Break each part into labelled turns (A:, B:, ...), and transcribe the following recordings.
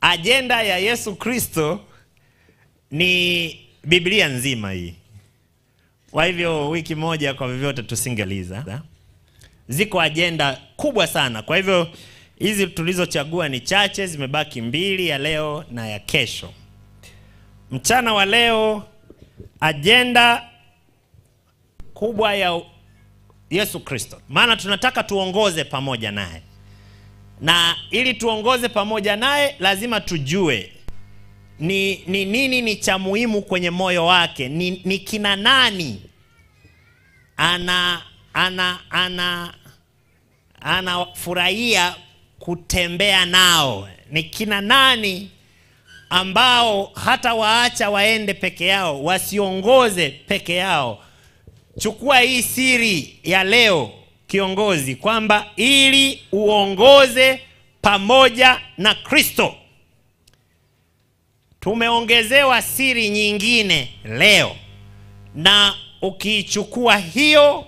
A: Agenda ya Yesu Kristo ni Biblia nzima hii. Kwa hivyo wiki moja kwa vyovyote tusingeliza. Ziko agenda kubwa sana. Kwa hivyo hizi tulizochagua ni chache, zimebaki mbili, ya leo na ya kesho. Mchana wa leo agenda kubwa ya Yesu Kristo. Maana tunataka tuongoze pamoja naye. Na ili tuongoze pamoja naye lazima tujue ni nini ni cha muhimu kwenye moyo wake, ni kina nani anafurahia kutembea nao, ni kina nani ambao hata waacha waende peke yao, wasiongoze peke yao. Chukua hii siri ya leo kiongozi, kwamba ili uongoze pamoja na Kristo, tumeongezewa siri nyingine leo, na ukichukua hiyo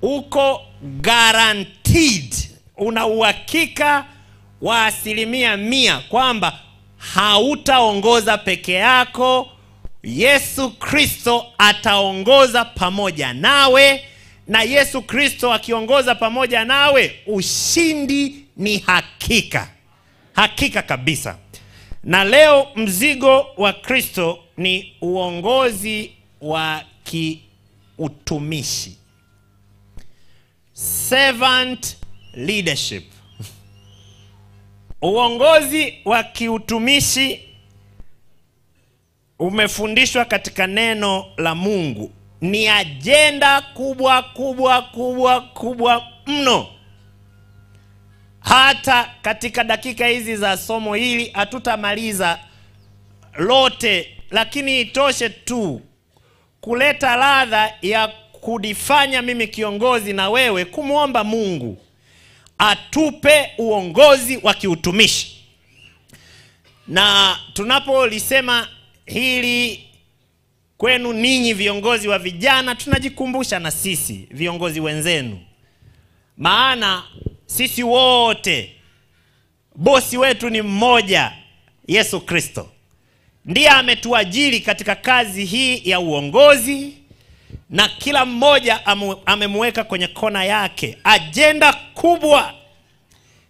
A: uko guaranteed, una uhakika wa 100% kwamba hautaongoza peke yako. Yesu Kristo ataongoza pamoja nawe, na Yesu Kristo akiongoza pamoja nawe, ushindi ni hakika. Hakika kabisa. Na leo mzigo wa Kristo ni uongozi wa kiutumishi. Servant leadership. Uongozi wa kiutumishi umefundishwa katika neno la Mungu. Ni agenda kubwa mno. Hata katika dakika hizi za somo hili hatutamaliza lote, lakini itoshe tu kuleta ladha ya kudifanya mimi kiongozi na wewe kumuomba Mungu atupe uongozi wa kiutumishi. Na tunapolisema hili kwenu ninyi viongozi wa vijana, tunajikumbusha na sisi viongozi wenzenu. Maana sisi wote bosi wetu ni mmoja, Yesu Kristo. Ndiye ametuajiri katika kazi hii ya uongozi, na kila mmoja amemweka kwenye kona yake. Agenda kubwa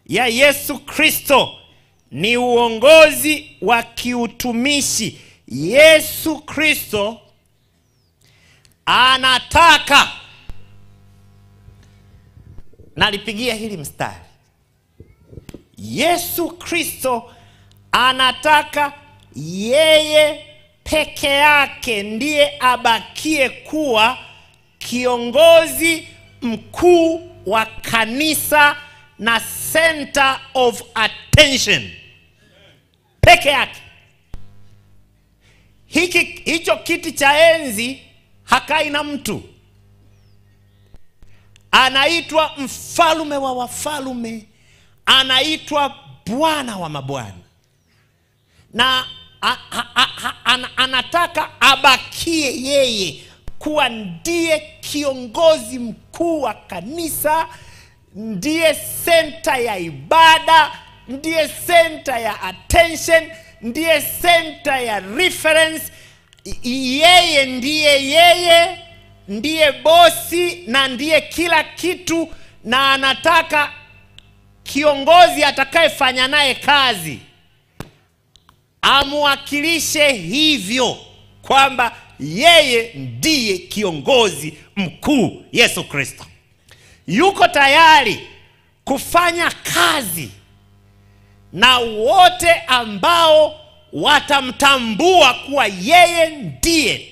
A: ya Yesu Kristo ni uongozi wa kiutumishi. Yesu Kristo anataka, nalipigia hili mstari, Yesu Kristo anataka yeye peke yake ndiye abakie kuwa kiongozi mkuu wa kanisa na center of attention. Peke yake. Hicho kiti cha enzi hakai na mtu. Anaitwa mfalme wa wafalme, anaitwa Bwana wa mabwana. Na anataka abakie yeye kuwa ndiye kiongozi mkuu wa kanisa, ndiye center ya ibada, ndiye center ya attention, ndiye center ya reference. Yeye ndiye bosi na ndiye kila kitu, na anataka kiongozi atakayefanya naye kazi amwakilishe hivyo, kwamba yeye ndiye kiongozi mkuu. Yesu Kristo yuko tayari kufanya kazi na wote ambao watamtambua kuwa yeye ndiye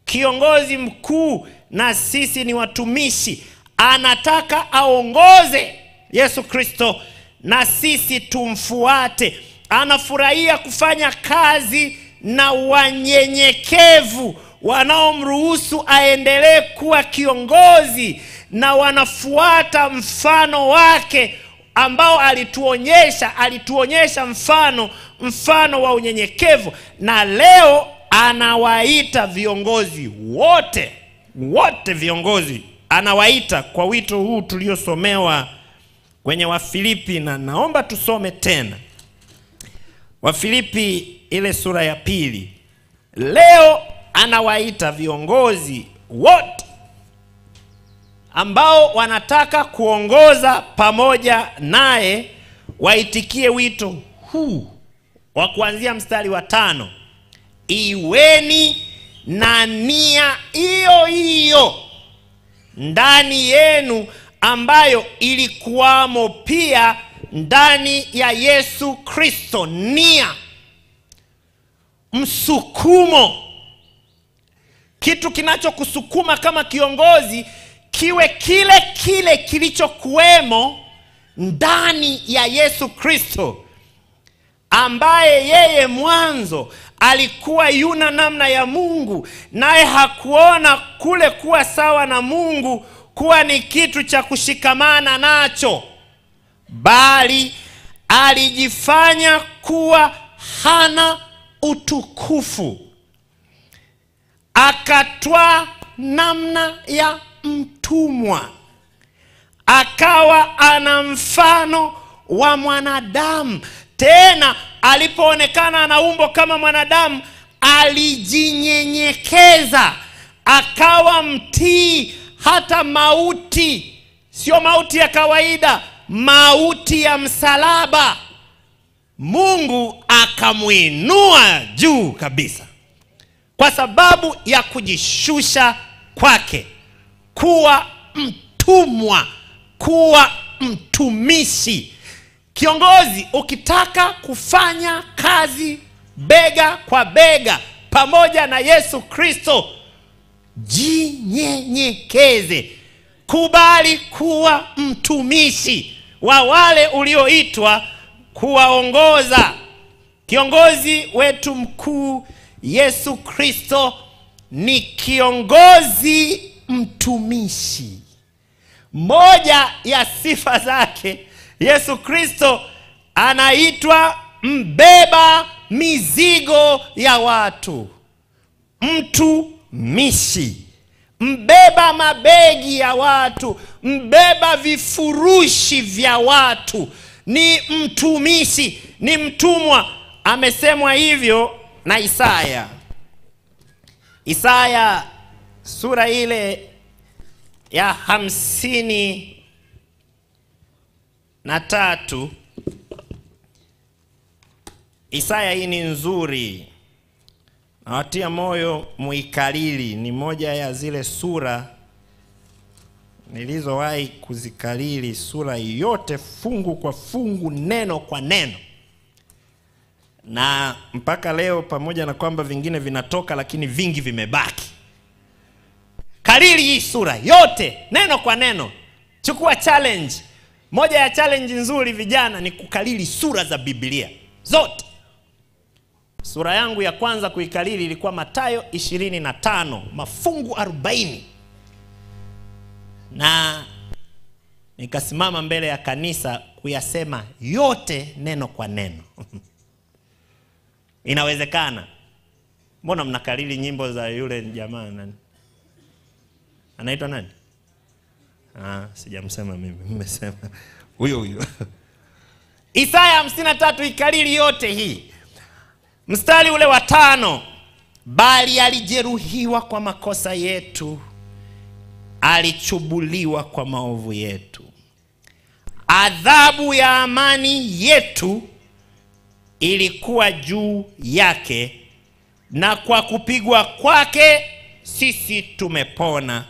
A: kiongozi mkuu na sisi ni watumishi. Anataka aongoze Yesu Kristo na sisi tumfuate. Anafurahia kufanya kazi na wanyenyekevu wanaomruhusu aendelee kuwa kiongozi, na wanafuata mfano wake ambao alituonyesha mfano wa unyenyekevu. Na leo anawaita viongozi wote viongozi anawaita kwa wito huu tuliosomewa kwenye Wafilipi, na naomba tusome tena Wafilipi ile sura ya 2. Leo anawaita viongozi wote ambao wanataka kuongoza pamoja naye waitikie wito huu wa kuanzia mstari wa 5. Iweni na nia hiyo hiyo ndani yenu ambayo ilikuwamo pia ndani ya Yesu Kristo. Nia, msukumo, kitu kinachokusukuma kama kiongozi kiwe kile kile kilichokuwemo ndani ya Yesu Kristo, ambaye yeye mwanzo alikuwa yuna namna ya Mungu, naye hakuona kule kuwa sawa na Mungu kuwa ni kitu cha kushikamana nacho, bali alijifanya kuwa hana utukufu, akatwaa namna ya mtumwa, akawa ana mfano wa mwanadamu. Tena alipoonekana ana umbo kama mwanadamu, alijinyenyekeza, akawa mtii hata mauti. Sio mauti ya kawaida, mauti ya msalaba. Mungu akamuinua juu kabisa kwa sababu ya kujishusha kwake, kuwa mtumwa, kuwa mtumishi. Kiongozi, ukitaka kufanya kazi bega kwa bega pamoja na Yesu Kristo, jinyenyekeze. Kubali kuwa mtumishi wa wale ulioitwa kuwaongoza. Kiongozi wetu mkuu Yesu Kristo ni kiongozi mtumishi. Moja ya sifa zake, Yesu Kristo anaitwa mbeba mizigo ya watu, mtumishi. Mbeba mabegi ya watu, mbeba vifurushi vya watu, ni mtumishi, ni mtumwa. Amesemwa hivyo na Isaya sura ile ya 53. Isaya hii ni nzuri, nawatia moyo muikalili. Ni moja ya zile sura nilizowahi kuzikalili, sura yote fungu kwa fungu, neno kwa neno. Na mpaka leo, pamoja na kwamba vingine vinatoka, lakini vingi vimebaki. Kalili hii sura yote neno kwa neno. Chukua challenge. Moja ya challenge nzuri vijana ni kukalili sura za Biblia zote. Sura yangu ya kwanza kuikalili ilikuwa Mathayo 25, mafungu 40. Na nikasimama mbele ya kanisa kuyasema yote neno kwa neno. Inawezekana. Mbona mnakalili nyimbo za yule jamaa nani? Anaitwa nani? Sijamsema mimi, nimesema huyo. Isaya 53 ikalili yote hii. Mstari ule wa 5, bali alijeruhiwa kwa makosa yetu, alichubuliwa kwa maovu yetu, adhabu ya amani yetu ilikuwa juu yake, na kwa kupigwa kwake sisi tumepona.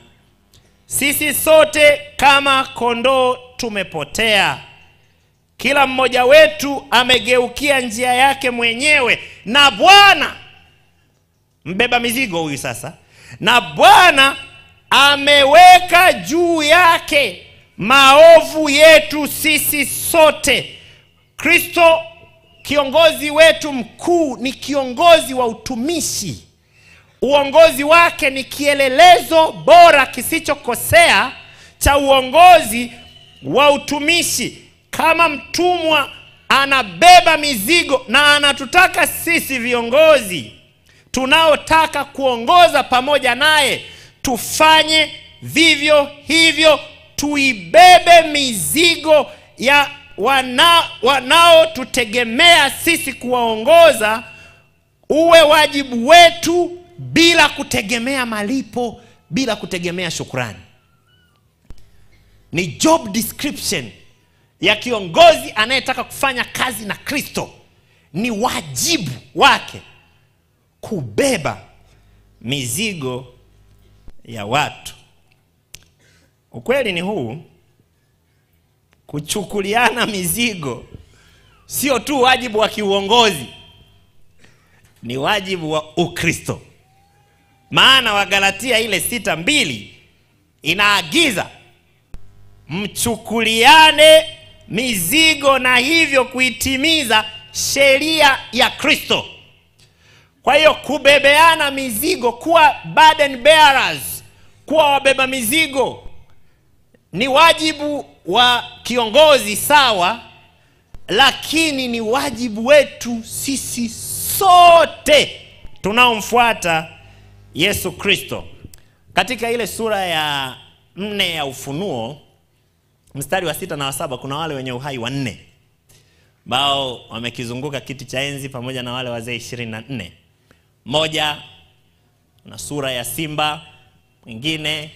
A: Sisi sote kama kondoo tumepotea, kila mmoja wetu amegeukia njia yake mwenyewe, na Bwana, mbeba mizigo huyu sasa, na Bwana ameweka juu yake maovu yetu sisi sote. Kristo kiongozi wetu mkuu ni kiongozi wa utumishi. Uongozi wake ni kielelezo bora kisichokosea cha uongozi wa utumishi. Kama mtumwa anabeba mizigo, na anatutaka sisi viongozi tunaotaka kuongoza pamoja naye tufanye vivyo hivyo, tuibebe mizigo ya wanaotutegemea sisi kuwaongoza uwe wajibu wetu, bila kutegemea malipo, bila kutegemea shukrani. Ni job description ya kiongozi anayetaka kufanya kazi na Kristo. Ni wajibu wake kubeba mizigo ya watu. Ukweli ni huu: kuchukuliana mizigo sio tu wajibu wa kiuongozi, ni wajibu wa Ukristo. Maana Wagalatia ile 6:2 inaagiza mchukuliane mizigo na hivyo kuitimiza sheria ya Kristo. Kwa hiyo kubebeana mizigo, kuwa burden bearers, kuwa wabeba mizigo, ni wajibu wa kiongozi sawa, lakini ni wajibu wetu sisi sote tunaomfuata Yesu Kristo. Katika ile sura ya 4 ya Ufunuo, mstari wa 6 na wa 7, kuna wale wenye uhai 4 ambao wamekizunguka kiti cha enzi pamoja na wale wazee 24. Mmoja ana sura ya simba, mwingine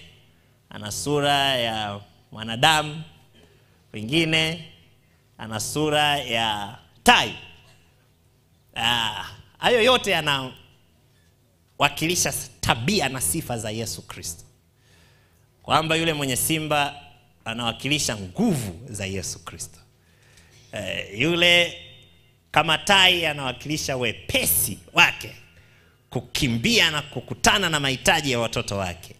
A: ana sura ya mwanadamu, mwingine ana sura ya tai. Hayo yote yanawakilisha tabia na sifa za Yesu Kristo. Kwamba yule mwenye simba anawakilisha nguvu za Yesu Kristo. Yule kama tai anawakilisha wepesi wake kukimbia na kukutana na mahitaji ya watoto wake.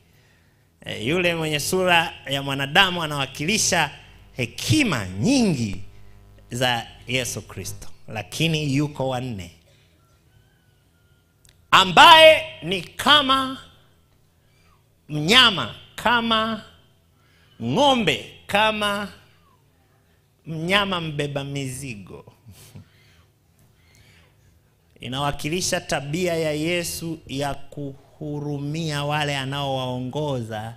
A: Yule mwenye sura ya mwanadamu anawakilisha hekima nyingi za Yesu Kristo. Lakini yuko wa 4 ambaye ni kama mnyama, kama ng'ombe, kama mnyama mbeba mizigo. Inawakilisha tabia ya Yesu ya kuhurumia wale anaowaongoza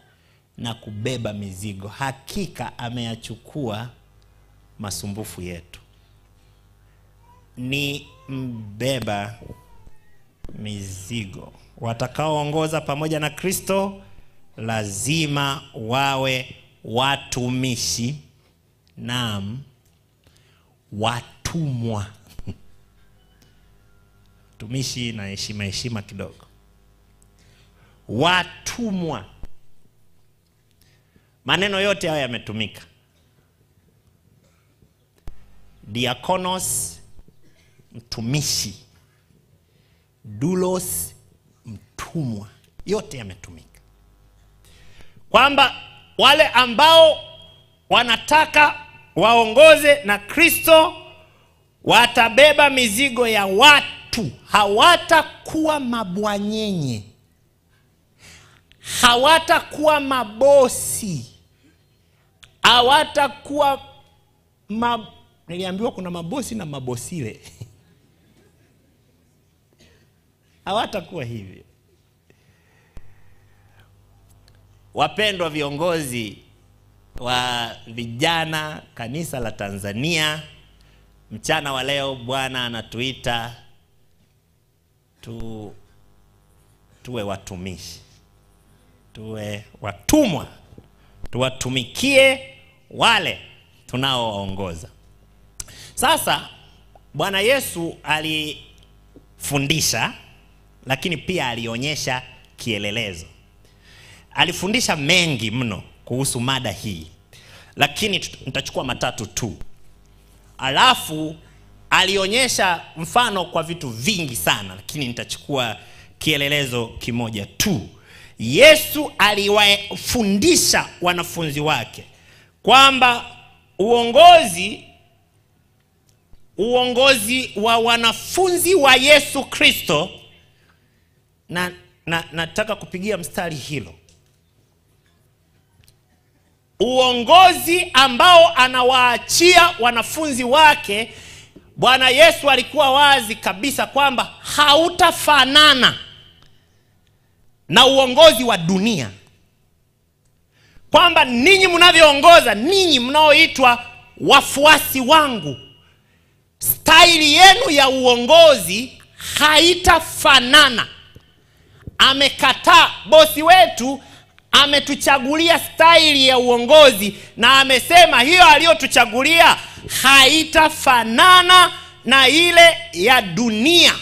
A: na kubeba mizigo. Hakika ameyachukua masumbufu yetu. Ni mbeba mizigo. Watakaoongoza pamoja na Kristo lazima wawe watumishi, naam, watumwa. Tumishi na heshima kidogo. Watumwa. Maneno yote hayo yametumika. Diakonos, mtumishi. Doulos, mtumwa. Yote yametumika. Kwamba wale ambao wanataka waongoze na Kristo watabeba mizigo ya watu. Hawatakuwa mabwanyenye, hawatakuwa mabosi, hawatakuwa niliambiwa kuna mabosi na mabosile. Hawatakuwa hivyo. Wapendwa viongozi wa vijana kanisa la Tanzania, mchana wa leo Bwana anatuita tuwe watumishi, tuwe watumwa, tuwatumikie wale tunaoongoza. Sasa Bwana Yesu alifundisha, lakini pia alionyesha kielelezo. Alifundisha mengi mno kuhusu mada hii, lakini nitachukua matatu tu. Alafu alionyesha mfano kwa vitu vingi sana, lakini nitachukua kielelezo kimoja tu. Yesu aliwafundisha wanafunzi wake kwamba uongozi wa wanafunzi wa Yesu Kristo, na nataka kupigia mstari hilo. Uongozi ambao anawaachia wanafunzi wake, Bwana Yesu alikuwa wazi kabisa kwamba hautafanana na uongozi wa dunia. Kwamba ninyi mnavyoongoza, ninyi mnaoitwa wafuasi wangu, staili yenu ya uongozi haitafanana. Amekataa, bosi wetu ametuchagulia staili ya uongozi na amesema hiyo aliyotuchagulia haitafanana na ile ya dunia.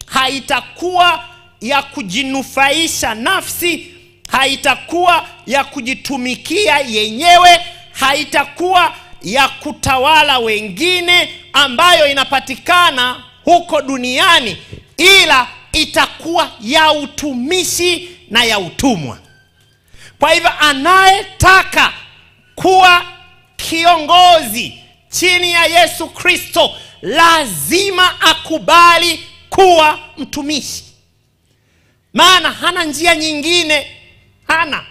A: Haitakuwa ya kujinufaisha nafsi, haitakuwa ya kujitumikia yenyewe, haitakuwa ya kutawala wengine ambayo inapatikana huko duniani, ila itakuwa ya utumishi na ya utumwa. Kwa hivyo anayetaka kuwa kiongozi chini ya Yesu Kristo lazima akubali kuwa mtumishi. Maana hana njia nyingine, hana.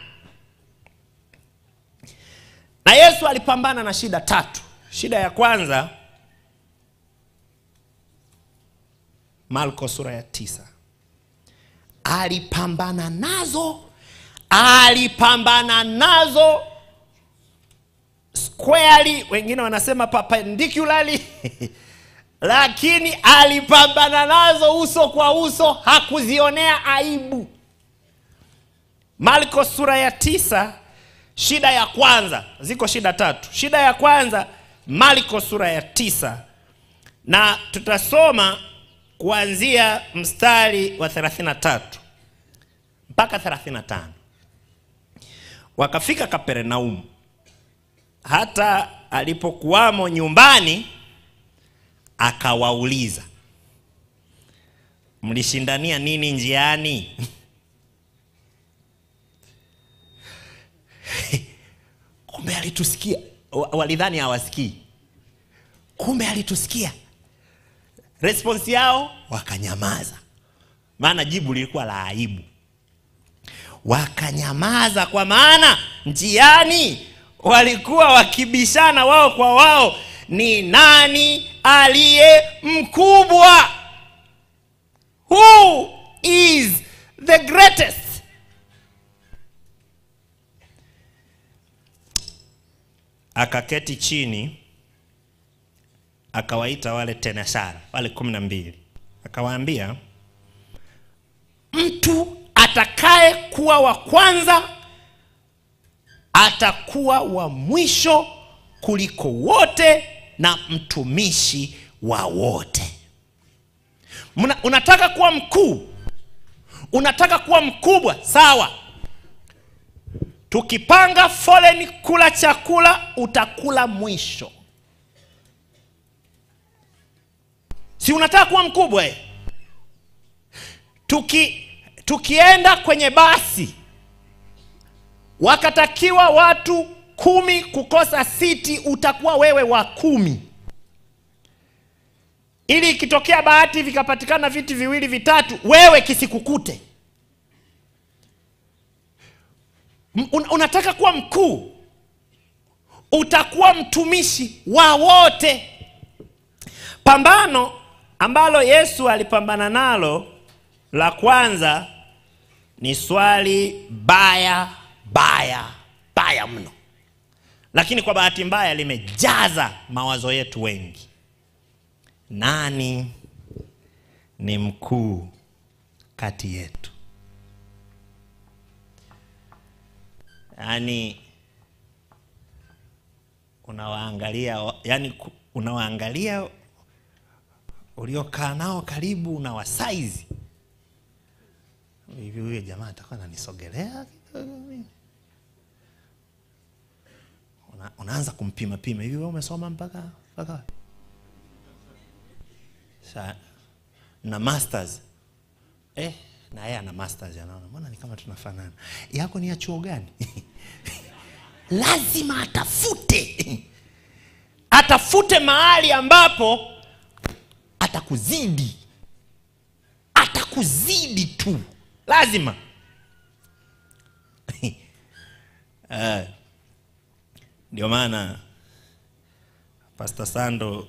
A: Na Yesu alipambana na shida 3. Shida ya kwanza, Marko sura ya 9. Alipambana nazo squarely, wengine wanasema perpendicularly lakini alipambana nazo uso kwa uso, hakuzionea aibu. Marko sura ya 9, shida ya kwanza, ziko shida 3. Shida ya kwanza, Marko sura ya 9, na tutasoma kuanzia mstari wa 33 mpaka 35. Wakafika Kapernaumu. Hata alipokuwamo nyumbani akawauliza, mlishindania nini njiani? Kumbe alitusikia. Walidhani hawasikii, kumbe alitusikia. Response yao, wakanyamaza. Maana jibu lilikuwa la aibu. Wakanyamaza kwa maana njiani walikuwa wakibishana wao kwa wao, ni nani aliye mkubwa? Who is the greatest? Akaketi chini, akawaita wale tenashara, wale 12. Akawaambia, mtu atakaye kuwa wa kwanza atakuwa wa mwisho kuliko wote na mtumishi wa wote. Unataka kuwa mkuu, unataka kuwa mkubwa, sawa. Tukipanga foleni kula chakula, utakula mwisho. Si unataka kuwa mkubwa? Tukienda kwenye basi, wakatakiwa watu 10 kukosa siti, utakuwa wewe wa 10. Ili ikitokea bahati vikapatikana viti 2 vitatu, wewe kisikukute. Unataka kuwa mkuu, utakuwa mtumishi wa wote. Pambano ambalo Yesu alipambana nalo la kwanza ni swali baya mno, lakini kwa bahati mbaya limejaza mawazo yetu wengi. Nani ni mkuu kati yetu? Yaani unawaangalia uliokaa nao karibu, na wasaizi hivi, huyo jamaa atakuwa ananisogelea kidogo. Unaanza kumpima hivi, wewe umesoma mpaka na masters, na yeye ana masters, anaona mbona ni kama tunafanana. Yako ni ya chuo gani? Lazima atafute mahali ambapo atakuzidi tu, lazima. Ndio maana Pastor Sando,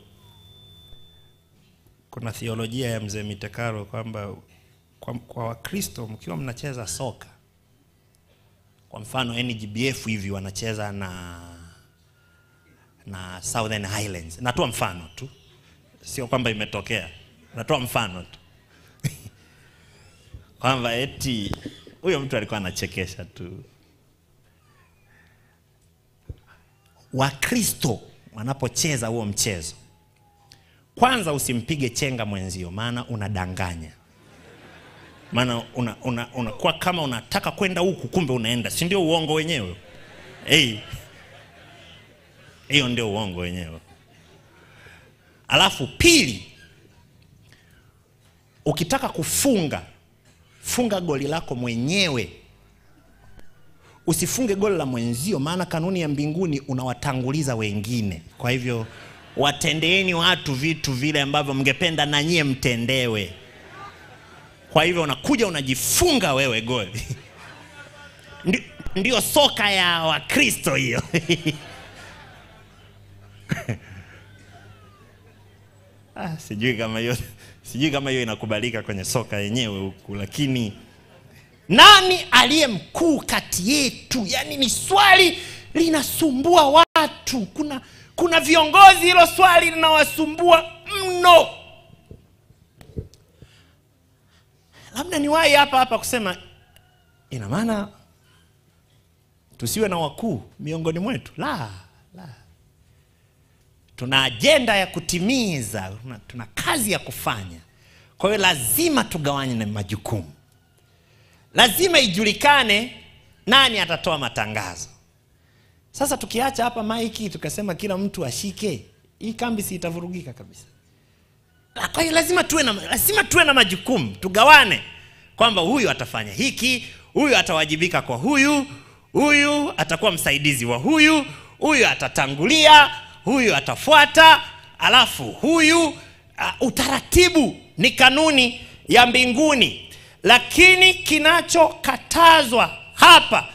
A: kuna theolojia ya mzee Mitekaro kwamba kwa Wakristo mkiwa mnacheza soka, kwa mfano NGBF hivi wanacheza na Southern Highlands. Natoa mfano tu, sio kwamba imetokea, natoa mfano tu kwamba eti huyo mtu alikuwa anachekesha tu. Wakristo wanapocheza huo mchezo, kwanza usimpige chenga mwenzio, maana unadanganya. Maana unakuwa kama unataka kwenda huku kumbe unaenda, si ndio uongo wenyewe? Hiyo ndio uongo wenyewe. Alafu pili, ukitaka funga goli lako mwenyewe. Usifunge goli la mwenzio, maana kanuni ya mbinguni unawatanguliza wengine. Kwa hivyo watendeeni watu vitu vile ambavyo mngependa na nyie mtendewe. Kwa hivyo unakuja unajifunga wewe goli. Ndio soka ya Wakristo hiyo. Sijui kama hiyo inakubalika kwenye soka yenyewe huku, lakini nani aliye mkuu kati yetu? Yaani ni swali linasumbua watu. Kuna viongozi hilo swali linawasumbua mno. Labda niwahi hapa kusema, ina maana tusiwe na wakuu miongoni mwetu? La. Tuna agenda ya kutimiza, tuna kazi ya kufanya. Kwa hiyo lazima tugawanye na majukumu. Lazima ijulikane nani atatoa matangazo. Sasa tukiacha hapa maiki tukasema kila mtu ashike, hii kambi si itavurugika kabisa. Kwa hiyo lazima tuwe na majukumu, tugawane kwamba huyu atafanya hiki, huyu atawajibika kwa huyu atakuwa msaidizi wa huyu atatangulia, huyu atafuata, alafu huyu utaratibu ni kanuni ya mbinguni. Lakini kinachokatazwa hapa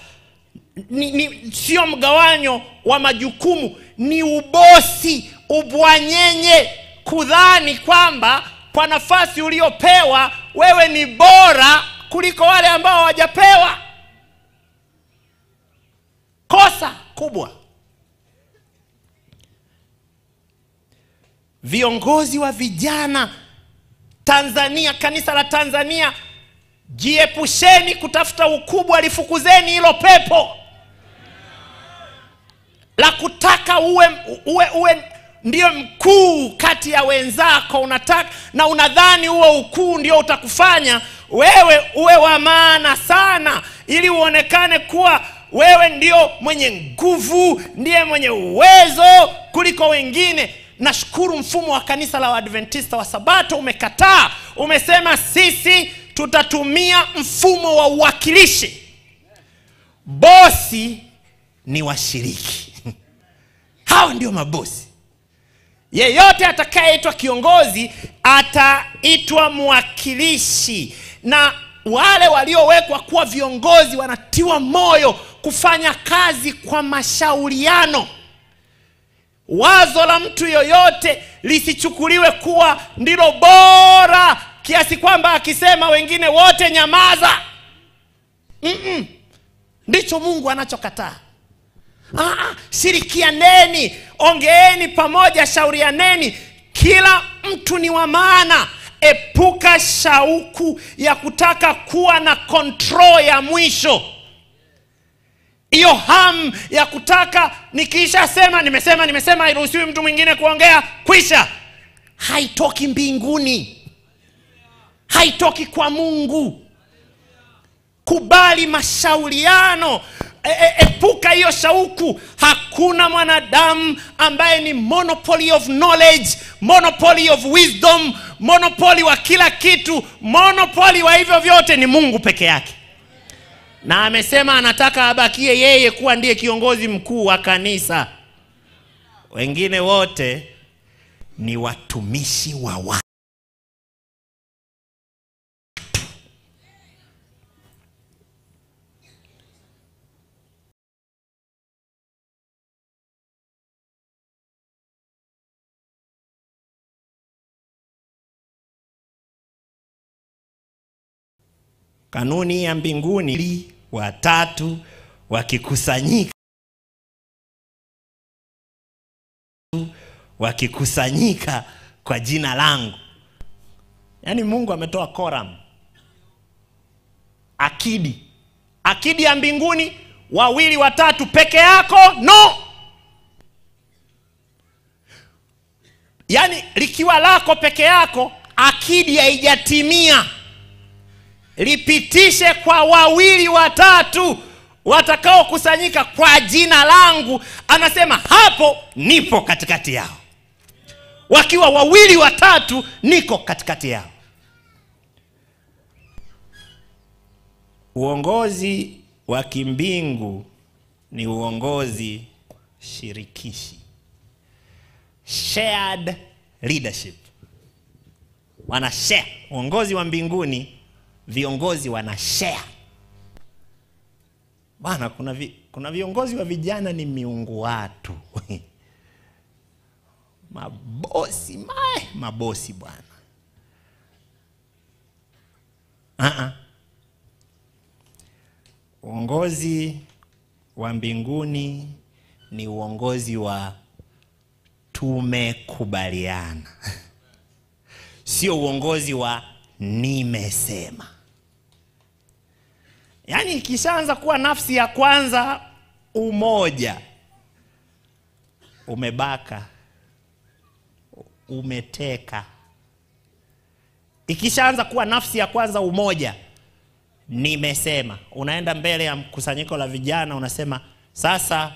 A: sio mgawanyo wa majukumu, ni ubosi, ubwanyenye, kudhani kwamba kwa nafasi uliopewa wewe ni bora kuliko wale ambao hawajapewa. Kosa kubwa. Viongozi wa vijana Tanzania, kanisa la Tanzania, jiepusheni kutafuta ukubwa, lifukuzeni hilo pepo la kutaka uwe ndio mkuu kati ya wenzako. Unataka na unadhani huo ukuu ndio utakufanya wewe uwe wa maana sana, ili uonekane kuwa wewe ndio mwenye nguvu, ndiye mwenye uwezo kuliko wengine. Nashukuru mfumo wa kanisa la Waadventista wa Sabato umekataa. Umesema sisi tutatumia mfumo wa uwakilishi. Bosi ni washiriki. Hao ndio mabosi. Yeyote atakayeitwa kiongozi ataitwa mwakilishi, na wale waliowekwa kuwa viongozi wanatiwa moyo kufanya kazi kwa mashauriano. Wazo la mtu yoyote lisichukuliwe kuwa ndilo bora kiasi kwamba akisema wengine wote nyamaza. Ndicho Mungu anachokataa. Shirikianeni, ongeeni pamoja, shaurianeni. Kila mtu ni wa maana. Epuka shauku ya kutaka kuwa na control ya mwisho. Iyo hamu ya kutaka nikisha sema nimesema hairuhusiwi mtu mwingine kuongea, kwisha. Haitoki mbinguni. Haitoki kwa Mungu. Kubali mashauriano. Epuka hiyo shauku. Hakuna mwanadamu ambaye ni monopoly of knowledge, monopoly of wisdom, monopoly wa kila kitu. Monopoly wa hivyo vyote ni Mungu peke yake. Na amesema anataka abakie yeye kuwa ndiye kiongozi mkuu wa kanisa. Wengine wote ni watumishi wa watu. Kanuni ya mbinguni, watatu wakikusanyika wakikusanyika kwa jina langu. Yaani Mungu ametoa koram, akidi ya mbinguni, 2 watatu peke yako no. Yaani likiwa lako peke yako, akidi haijatimia. Lipitishe kwa 2 watatu watakao kusanyika kwa jina langu. Anasema hapo nipo katikati yao. Wakiwa 2 watatu niko katikati yao. Uongozi wa kimbingu ni uongozi shirikishi, shared leadership. Wana share. Uongozi wa mbinguni, viongozi wana share. Bana, kuna viongozi wa vijana ni miungu watu. Mabosi bwana. Uongozi wa mbinguni ni uongozi wa tumekubaliana. Sio uongozi wa nimesema. Yaani ikishaanza kuwa nafsi ya kwanza umoja, umebaka, umeteka. Ikishaanza kuwa nafsi ya kwanza umoja, nimesema. Unaenda mbele ya mkusanyiko la vijana unasema sasa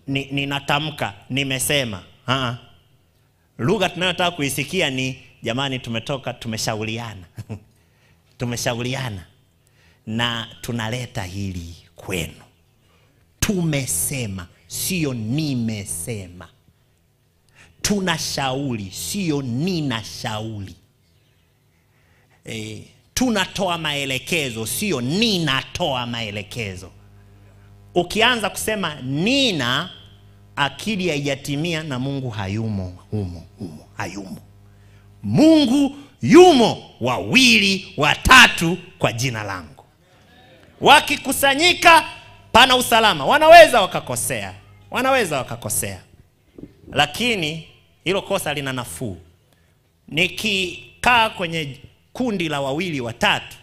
A: ninatamka nimesema. Lugha tunayotaka kuisikia ni jamani, tumeshauriana. Tumeshauriana na tunaleta hili kwenu. Tumesema, sio nimesema. Tunashauri, sio ninashauri. Tunatoa maelekezo, sio ninatoa maelekezo. Ukianza kusema nina, akili haijatimia na Mungu hayumo hayumo. Mungu yumo 2 watatu kwa jina langu. Wakikusanyika pana usalama. Wanaweza wakakosea. Lakini hilo kosa lina nafuu. Nikikaa kwenye kundi la 2 watatu,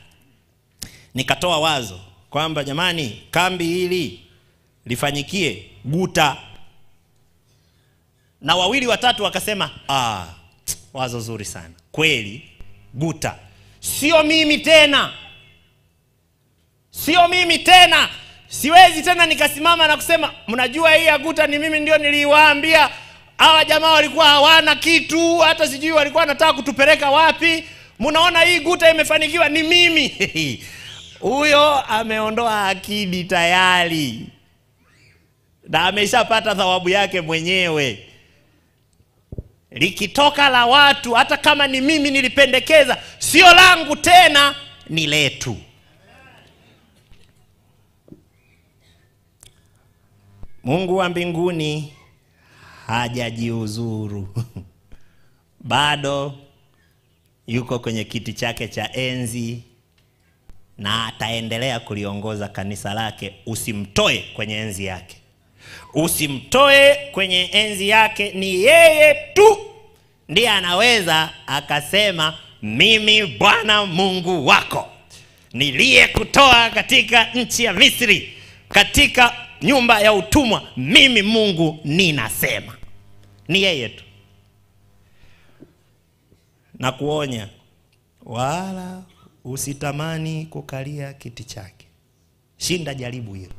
A: nikatoa wazo kwamba jamani, kambi hili lifanyikie Guta, na 2 watatu wakasema wazo zuri sana kweli, Guta. Sio mimi tena. Siwezi tena nikasimama na kusema mnajua hii ya Guta ni mimi ndio niliwaambia. Hawa jamaa walikuwa hawana kitu, hata sijui walikuwa wanataka kutupeleka wapi. Mnaona hii Guta imefanikiwa ni mimi. Huyo ameondoa akidi tayari, na ameshapata thawabu yake mwenyewe. Likitoka la watu, hata kama ni mimi nilipendekeza, sio langu tena, ni letu. Mungu wa mbinguni hajajiuzuru. Bado yuko kwenye kiti chake cha enzi na ataendelea kuliongoza kanisa lake. Usimtoe kwenye enzi yake. Usimtoe kwenye enzi yake. Ni yeye tu ndiye anaweza akasema mimi Bwana Mungu wako niliyekutoa katika nchi ya Misri, katika nyumba ya utumwa. Mimi Mungu ninasema. Ni yeye tu. Na kuonya, wala usitamani kukalia kiti chake. Shinda jaribu hilo.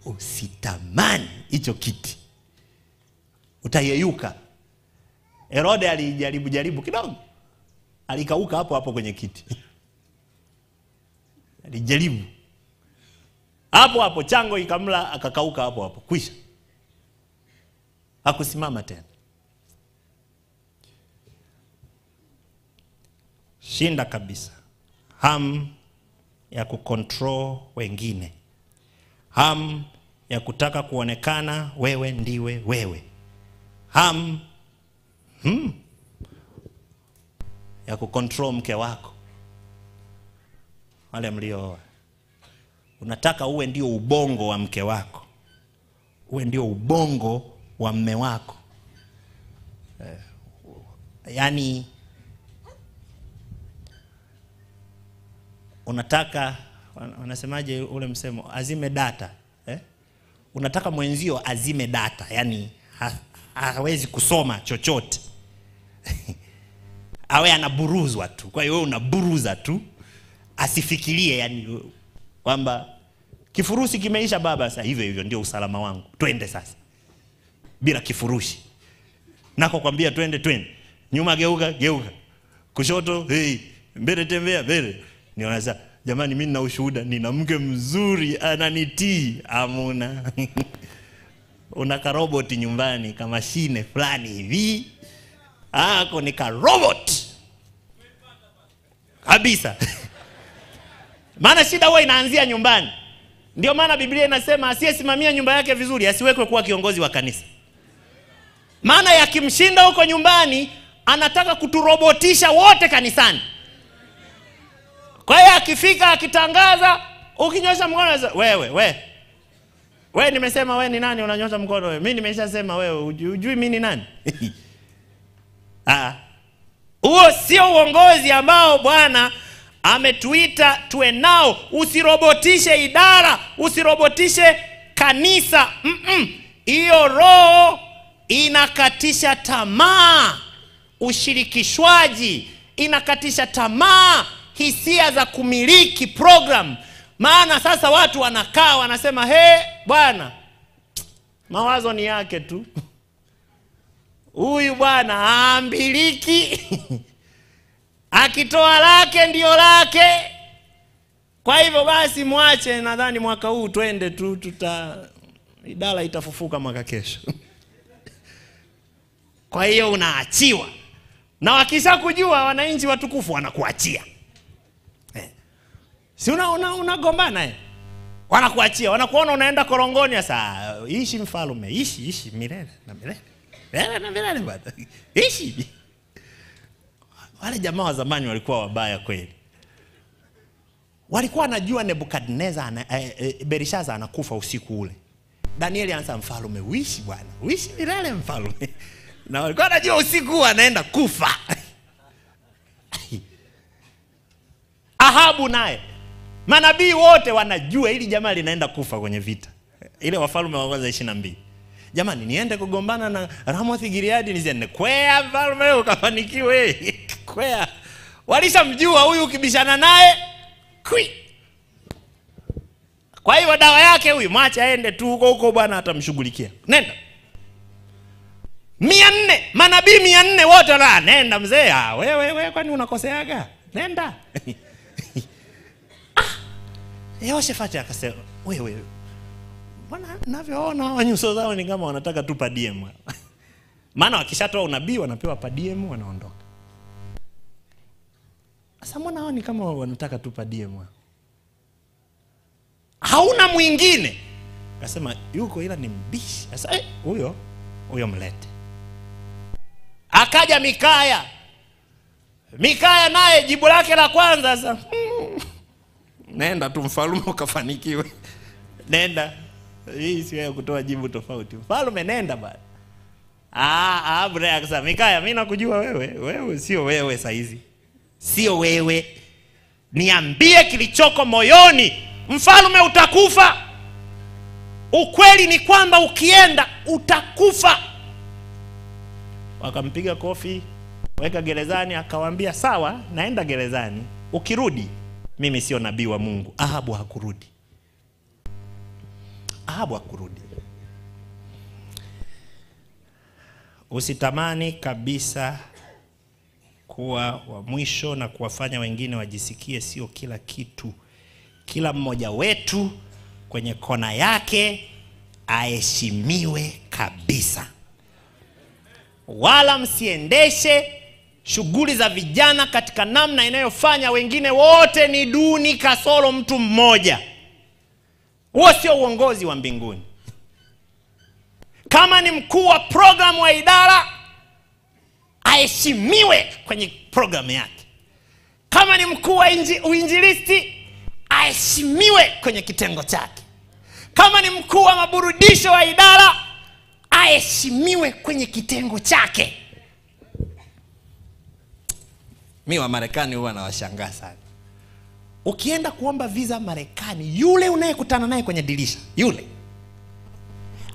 A: Usitamani hicho kiti, utayeyuka. Herode alijaribu kidogo, alikauka hapo kwenye kiti. Alijaribu hapo chango ikamla, akakauka hapo kwisha, hakusimama tena. Shinda kabisa hamu ya kucontrol wengine, hamu ya kutaka kuonekana wewe ndiwe wewe, hamu ya kucontrol mke wako. Wale mlioa, unataka uwe ndio ubongo wa mke wako, uwe ndio ubongo wa mme wako. yani unataka, wanasemaje ule msemo, azime data, unataka mwenzio azime data, yani hawezi kusoma chochote. Awe anaburuzwa tu. Kwa hiyo wewe unaburuza tu, asifikirie yani kwamba kifurushi kimeisha baba, sasa hivyo ndio usalama wangu, twende sasa bila kifurushi. Nako kwambia twende, nyuma geuka, kushoto mbele tembea mbele. Niona jamani, mimi nina ushuhuda, nina mke mzuri ananitii. Amuna. Una ka robot nyumbani kama mashine fulani hivi. Ako ni ka robot kabisa. Maana shida huwa inaanzia nyumbani. Ndio maana Biblia inasema asiyesimamia nyumba yake vizuri asiwekwe kuwa kiongozi wa kanisa. Maana yakimshinda huko nyumbani, anataka kuturobotisha wote kanisani. Kwa hiyo akifika akitangaza, ukinyosha mkono, wewe nimesema wewe ni nani unanyosha mkono wewe? Mimi nimeshasema wewe hujui mimi ni nani? Huo sio uongozi ambao Bwana ametuita tuwe nao. Usirobotishe idara, usirobotishe kanisa. Hiyo roho inakatisha tamaa ushirikishwaji, inakatisha tamaa hisia za kumiliki program. Maana sasa watu wanakaa wanasema, bwana mawazo ni yake tu, huyu bwana haambiliki. Akitoa lake ndio lake. Kwa hivyo basi mwache, nadhani mwaka huu twende tu, idara itafufuka mwaka kesho. Kwa hiyo unaachiwa. Na wakisha kujua wananchi watukufu wanakuachia. Si unagombana wanakuachia, wanakuona unaenda korongoni, sasa ishi mfalme, ishi milele na milele. Na milele bado. Ishi. Wale jamaa wa zamani walikuwa wabaya kweli. Walikuwa wanajua Nebukadneza Belishaza anakufa usiku ule. Danieli anasema, mfalme uishi bwana, uishi milele mfalme. Na walikuwa wanajua usiku anaenda kufa. Ahabu naye, manabii wote wanajua ili jamaa linaenda kufa kwenye vita. Ile Wafalme wa kwanza 22. Jamani, niende kugombana na Ramoth Gileadi niziende kwea mfalme ukafanikiwe. Kwea. Walishamjua huyu ukibishana naye kwi. Kwa hiyo dawa yake huyu, mwache aende tu huko bwana atamshughulikia. Nenda. 400, manabii 400 wote la nenda mzee. Wewe kwani unakoseaga? Nenda. Yehoshafati akasema, wewe bwana, ninavyoona nyuso zao ni kama wanataka tu per diem. Maana wakishatoa unabii wanapewa per diem wanaondoka. Sasa mbona hao ni kama wanataka tu per diem? Hauna mwingine. Akasema yuko ila ni mbishi. Sasa huyo mlete. Akaja Mikaya naye jibu lake la kwanza sasa, nenda tu mfalme ukafanikiwe. Nenda. Hii sio ya kutoa jibu tofauti. Mfalme nenda bwana. Abraham akasema, Mikaya mimi nakujua wewe sio wewe saizi. Sio wewe. Niambie kilichoko moyoni. Mfalme utakufa. Ukweli ni kwamba ukienda utakufa. Wakampiga kofi, weka gerezani, akawaambia sawa, naenda gerezani. Ukirudi mimi sio nabii wa Mungu. Ahabu hakurudi. Usitamani kabisa kuwa wa mwisho na kuwafanya wengine wajisikie sio kila kitu. Kila mmoja wetu kwenye kona yake aheshimiwe kabisa. Wala msiendeshe shughuli za vijana katika namna inayofanya wengine wote ni duni kasoro mtu mmoja. Huo sio uongozi wa mbinguni. Kama ni mkuu wa programu wa idara, aheshimiwe kwenye programu yake. Kama ni mkuu wa uinjilisti, aheshimiwe kwenye kitengo chake. Kama ni mkuu wa maburudisho wa idara, aheshimiwe kwenye kitengo chake. Mimi wa Marekani huwa nawashangaa sana. Ukienda kuomba visa Marekani, yule unayekutana naye kwenye dirisha, yule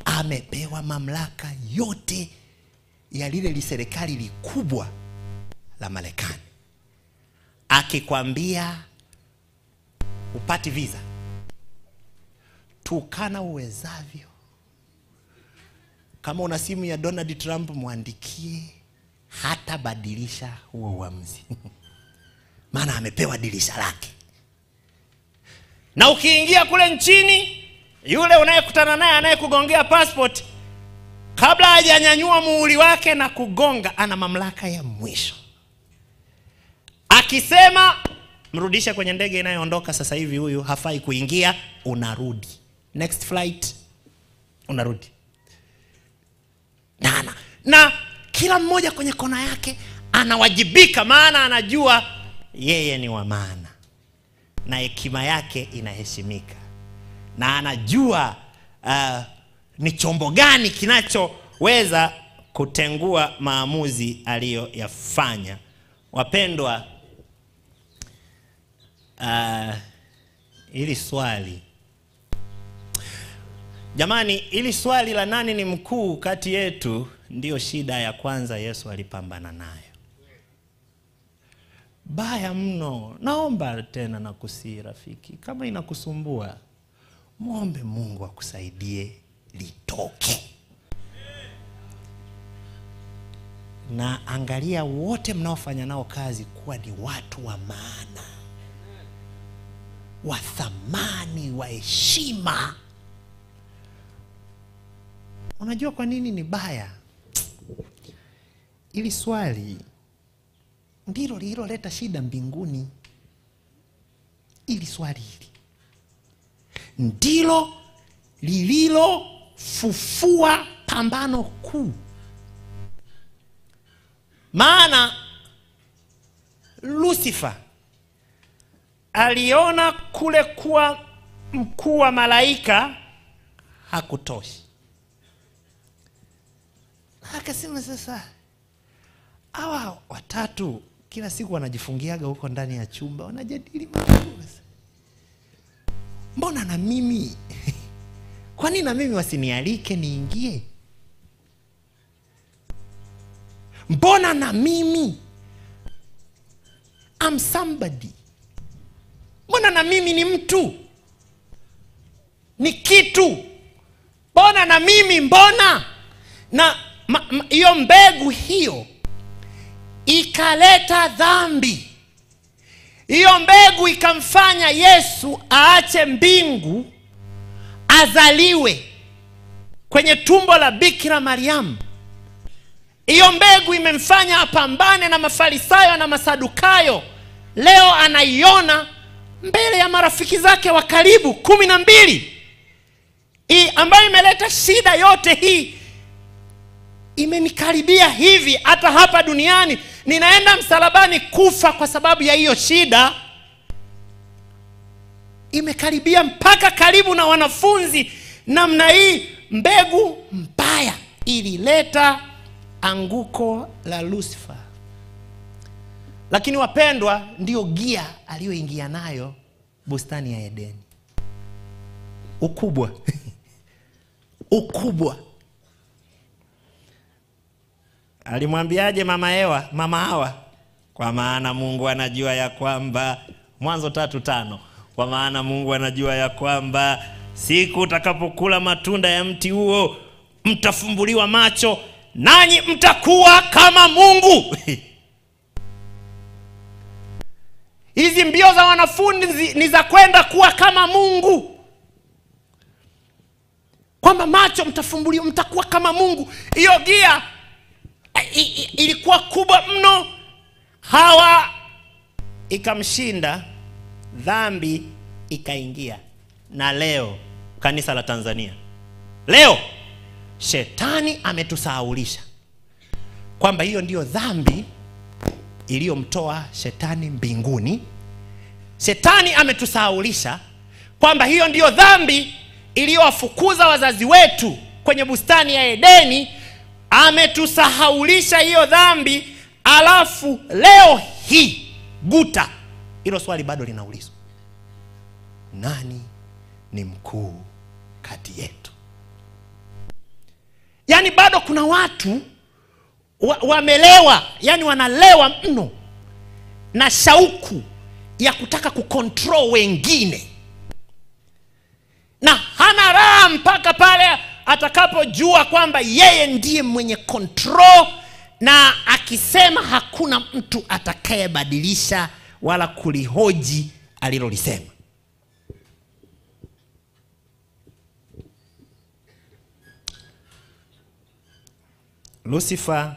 A: amepewa mamlaka yote ya lile serikali likubwa la Marekani. Akikwambia upati visa, tukana uwezavyo. Kama una simu ya Donald Trump, muandikie, hata badilisha huo uamuzi. Maana amepewa dirisha lake. Na ukiingia kule nchini, yule unayekutana naye anayekugongea passport, kabla hajanyanyua muhuri wake na kugonga, ana mamlaka ya mwisho. Akisema mrudisha kwenye ndege inayoondoka sasa hivi, huyu hafai kuingia, unarudi. Next flight, unarudi. Na kila mmoja kwenye kona yake anawajibika, maana anajua yeye ni wa maana. Na hekima yake inaheshimika. Na anajua ni chombo gani kinachoweza kutengua maamuzi aliyoyafanya. Wapendwa, ili swali, jamani, ili swali la nani ni mkuu kati yetu ndio shida ya kwanza Yesu alipambana nayo. Baya mno. Naomba tena na kusi rafiki, kama inakusumbua, muombe Mungu akusaidie litoke. Na angalia wote mnaofanya nao kazi kuwa ni watu wa maana, wa thamani, wa heshima. Unajua kwa nini ni baya? Ili swali ndilo lililoleta shida mbinguni. Ili swali hili ndilo lililofufua pambano kuu. Maana Lucifer aliona kule kuwa mkuu wa malaika hakutoshi. Akasema sasa, hawa watatu kila siku wanajifungiaga huko ndani ya chumba, wanajadili mambo. Mbona na mimi? Kwa nini na mimi wasinialike niingie? Mbona na mimi? I'm somebody. Mbona na mimi ni mtu? Ni kitu. Mbona na mimi? Mbona? Na hiyo mbegu hiyo ikaleta dhambi. Hiyo mbegu ikamfanya Yesu aache mbingu, azaliwe kwenye tumbo la Bikira Mariamu. Hiyo mbegu imemfanya apambane na Mafarisayo na Masadukayo. Leo anaiona mbele ya marafiki zake wa karibu 12. Ambayo imeleta shida yote hii. Imenikaribia hivi hata hapa duniani, ninaenda msalabani kufa kwa sababu ya hiyo shida. Imekaribia mpaka karibu na wanafunzi. Namna hii mbegu mbaya ilileta anguko la Lucifer. Lakini wapendwa, ndio gia aliyoingia nayo bustani ya Edeni. Ukubwa. Ukubwa. Alimwambiaje mama Hawa? Kwa maana Mungu anajua ya kwamba, Mwanzo 3:5, kwa maana Mungu anajua ya kwamba siku utakapokula matunda ya mti huo mtafumbuliwa macho, nanyi mtakuwa kama Mungu. Hizi mbio za wanafunzi ni za kwenda kuwa kama Mungu. Kwamba macho mtafumbuliwa, mtakuwa kama Mungu. Hiyo gia ilikuwa kubwa mno. Hawa ikamshinda, dhambi ikaingia. Na leo kanisa la Tanzania, leo shetani ametusahaulisha kwamba hiyo ndio dhambi iliyomtoa shetani mbinguni. Shetani ametusahaulisha kwamba hiyo ndio dhambi iliyowafukuza wazazi wetu kwenye bustani ya Edeni. Ametusahaulisha hiyo dhambi, alafu leo hii guta, hilo swali bado linaulizwa. Nani ni mkuu kati yetu? Yaani bado kuna watu wamelewa, yani wanalewa mno na shauku ya kutaka kucontrol wengine, na hana raha mpaka pale atakapojua kwamba yeye ndiye mwenye control, na akisema hakuna mtu atakayebadilisha wala kulihoji alilolisema. Lucifer,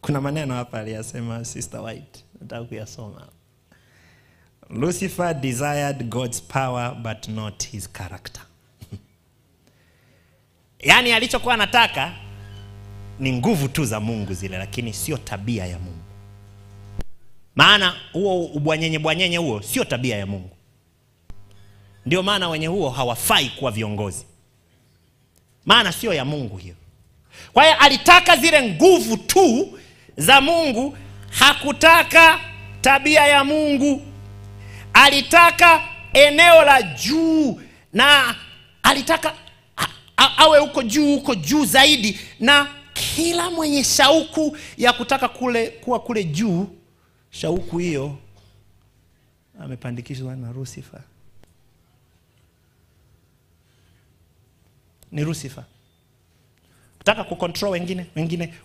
A: kuna maneno hapa aliyasema Sister White, nataka kuyasoma. Lucifer desired God's power but not his character. Yani alichokuwa anataka ni nguvu tu za Mungu zile, lakini sio tabia ya Mungu. Maana huo ubwanyenye huo sio tabia ya Mungu. Ndio maana wenye huo hawafai kuwa viongozi, maana sio ya Mungu hiyo. Kwa hiyo alitaka zile nguvu tu za Mungu, hakutaka tabia ya Mungu. Alitaka eneo la juu, na alitaka awe huko juu zaidi, na kila mwenye shauku ya kutaka kuwa kule juu, shauku hiyo amepandikishwa na Lucifer. Ni Lucifer. Kutaka kucontrol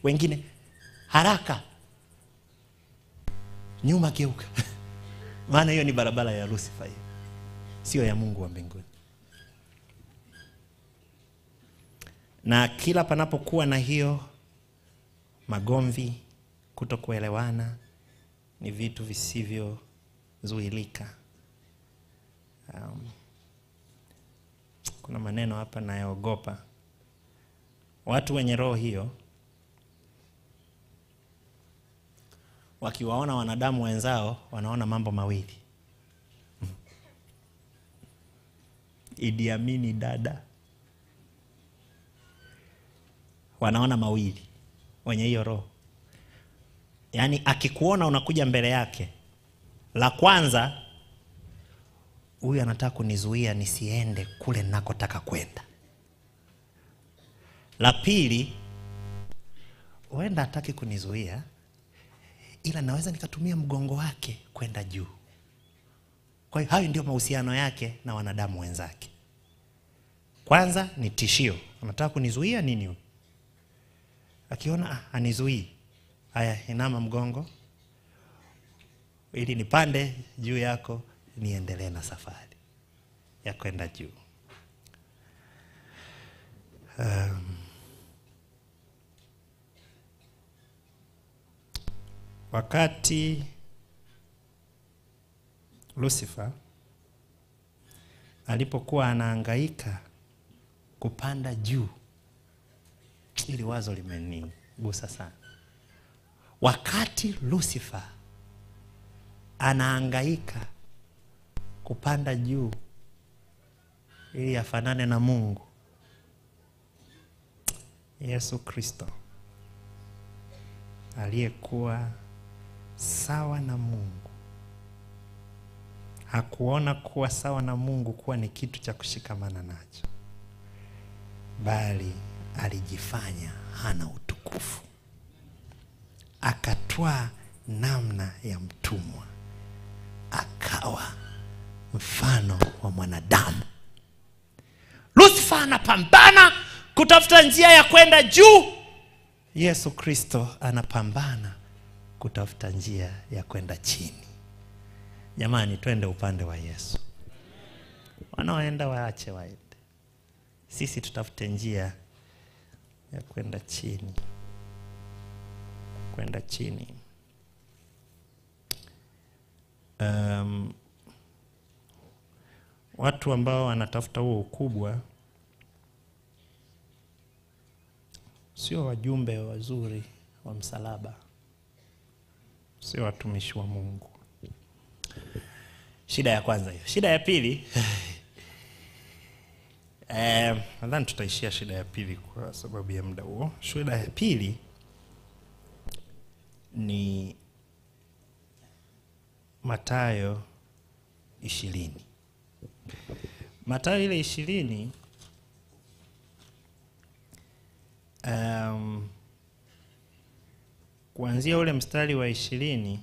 A: wengine, haraka, nyuma geuka. Maana hiyo ni barabara ya Lucifer, sio ya Mungu wa mbinguni. Na kila panapokuwa na hiyo magomvi, kutokuelewana, ni vitu visivyozuilika. Kuna maneno hapa nayaogopa. Watu wenye roho hiyo wakiwaona wanadamu wenzao wanaona mambo mawili. Idi Amini dada, wanaona mawili wenye hiyo roho. Yaani akikuona unakuja mbele yake, la kwanza, huyu anataka kunizuia nisiende kule ninakotaka kwenda. La pili, huenda hataki kunizuia, ila naweza nikatumia mgongo wake kwenda juu. Kwa hiyo hayo ndio mahusiano yake na wanadamu wenzake. Kwanza ni tishio, anataka kunizuia nini huyu? Akiona anizuii, haya, inama mgongo ili nipande juu yako, niendelee na safari ya kwenda juu. Wakati Lucifer alipokuwa anahangaika kupanda juu, ili wazo limenigusa sana. Wakati Lucifer anahangaika kupanda juu ili afanane na Mungu, Yesu Kristo aliyekuwa sawa na Mungu hakuona kuwa sawa na Mungu kuwa ni kitu cha kushikamana nacho, bali alijifanya hana utukufu, akatwaa namna ya mtumwa, akawa mfano wa mwanadamu. Lucifer anapambana kutafuta njia ya kwenda juu, Yesu Kristo anapambana kutafuta njia ya kwenda chini. Jamani, twende upande wa Yesu. Wanaoenda waache waende, sisi tutafute njia ya kwenda chini. Kwenda chini. Watu ambao wanatafuta huo ukubwa sio wajumbe wazuri wa msalaba, sio watumishi wa Mungu. Shida ya kwanza hiyo. Shida ya pili, nadhani tutaishia shida ya pili kwa sababu ya muda huo. Shida ya pili ni Mathayo 20. Mathayo ile 20 kuanzia ule mstari wa 20,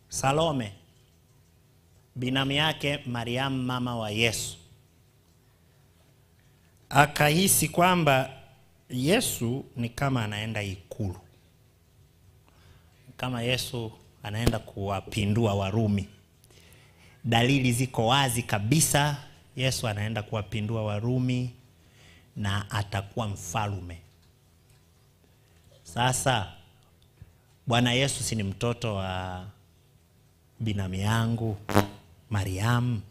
A: Salome binamu yake Mariamu mama wa Yesu akahisi kwamba Yesu ni kama anaenda ikulu, kama Yesu anaenda kuwapindua Warumi. Dalili ziko wazi kabisa, Yesu anaenda kuwapindua Warumi na atakuwa mfalme. Sasa Bwana Yesu si ni mtoto wa binamu yangu Mariamu?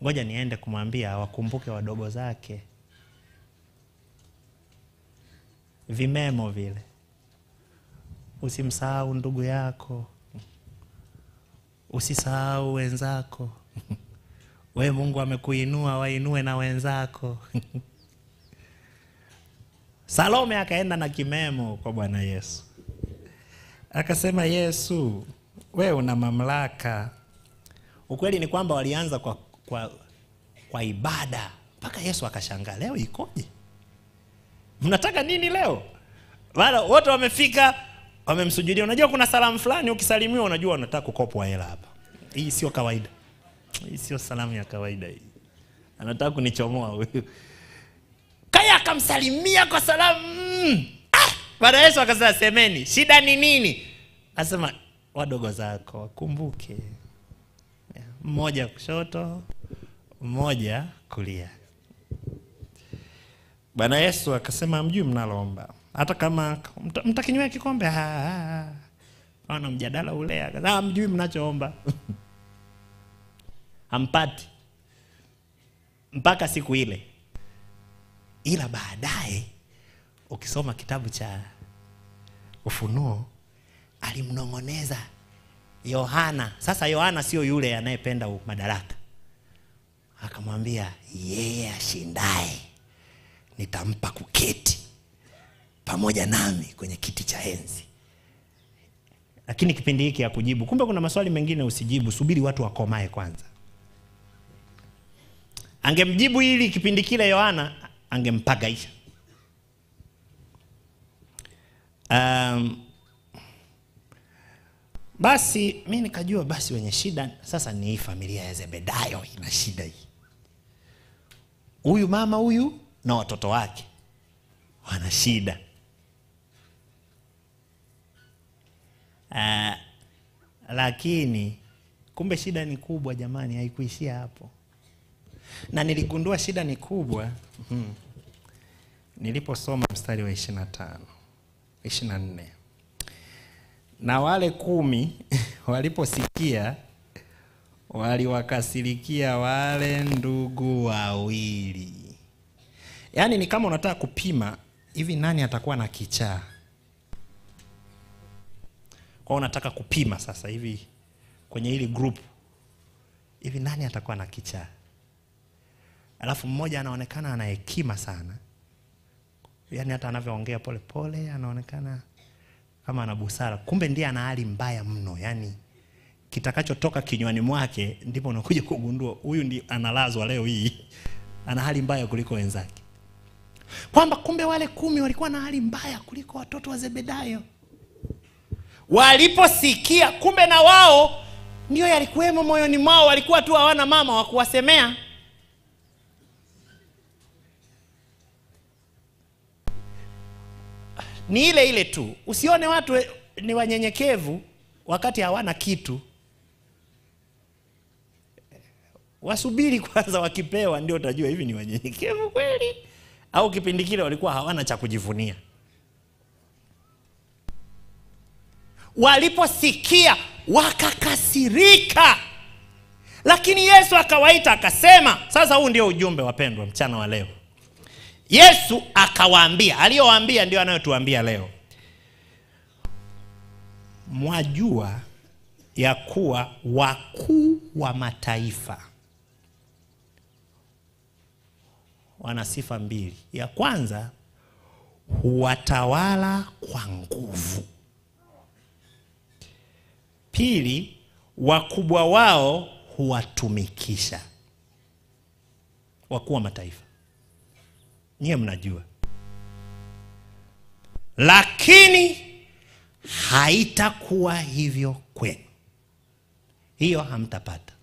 A: Ngoja niende kumwambia wakumbuke wadogo zake. Vimemo vile. Usimsahau ndugu yako. Usisahau wenzako. We Mungu amekuinua, wainue na wenzako. Salome akaenda na kimemo kwa Bwana Yesu. Akasema, Yesu, we una mamlaka. Ukweli ni kwamba walianza kwa ibada mpaka Yesu akashangaa, leo ikoje? Mnataka nini leo? Wala wote wamefika, wamemsujudia. Unajua kuna salamu fulani ukisalimiwa unajua unataka kukopwa hela hapa. Hii sio kawaida. Hii sio salamu ya kawaida hii. Anataka kunichomoa huyu. Kaya akamsalimia kwa salamu. Bwana Yesu akasema, semeni, shida ni nini? Asema, wadogo zako wakumbuke. Mmoja kushoto, mmoja kulia. Bwana Yesu akasema, mjui mnaloomba. Hata kama mtakinywa kikombe, wana mjadala ule, akasema mjui mnachoomba. Hampati mpaka siku ile. Ila baadaye ukisoma kitabu cha Ufunuo, alimnong'oneza Yohana. Sasa Yohana sio yule anayependa madaraka. Akamwambia, yeye ashindaye nitampa kuketi pamoja nami kwenye kiti cha enzi. Lakini kipindi hiki ya kujibu, kumbe kuna maswali mengine usijibu, subiri watu wakomae kwanza. Angemjibu hili kipindi kile Yohana, angempagaisha. Basi mimi nikajua basi wenye shida sasa ni hii familia ya Zebedayo ina shida hii. Huyu mama huyu na watoto wake wana shida. Lakini kumbe shida ni kubwa jamani, haikuishia hapo. Na niligundua shida ni kubwa niliposoma mstari wa 25, 24. Na wale 10 waliposikia waliwakasirikia wale ndugu wawili. Yaani ni kama unataka kupima hivi nani atakuwa na kichaa. Kwa unataka kupima sasa hivi kwenye hili group, hivi nani atakuwa na kichaa. Alafu mmoja anaonekana ana hekima sana. Yaani hata anavyoongea pole pole anaonekana kama ana busara. Kumbe ndiye ana hali mbaya mno. Yaani kitakachotoka kinywani mwake ndipo unakuja kugundua huyu ndiye analazwa leo hii. Ana hali mbaya kuliko wenzake. Kwamba kumbe wale 10 walikuwa na hali mbaya kuliko watoto wa Zebedayo. Waliposikia kumbe na wao ndio yalikuwemo moyoni mwao, walikuwa tu hawana mama wa kuwasemea. Ni ile ile tu. Usione watu ni wanyenyekevu wakati hawana kitu. Wasubiri kwanza wakipewa ndio utajua hivi ni wanyenyekevu kweli au kipindi kile walikuwa hawana cha kujivunia. Waliposikia wakakasirika. Lakini Yesu akawaita akasema, sasa huu ndio ujumbe wapendwa mchana wa leo. Yesu akawaambia, aliyowaambia ndio anayotuambia leo. Mwajua ya kuwa wakuu wa mataifa wana sifa 2. Ya kwanza, huwatawala kwa nguvu. Pili, wakubwa wao huwatumikisha. Wakuu wa mataifa, nyie mnajua. Lakini haitakuwa hivyo kwenu. Hiyo hamtapata.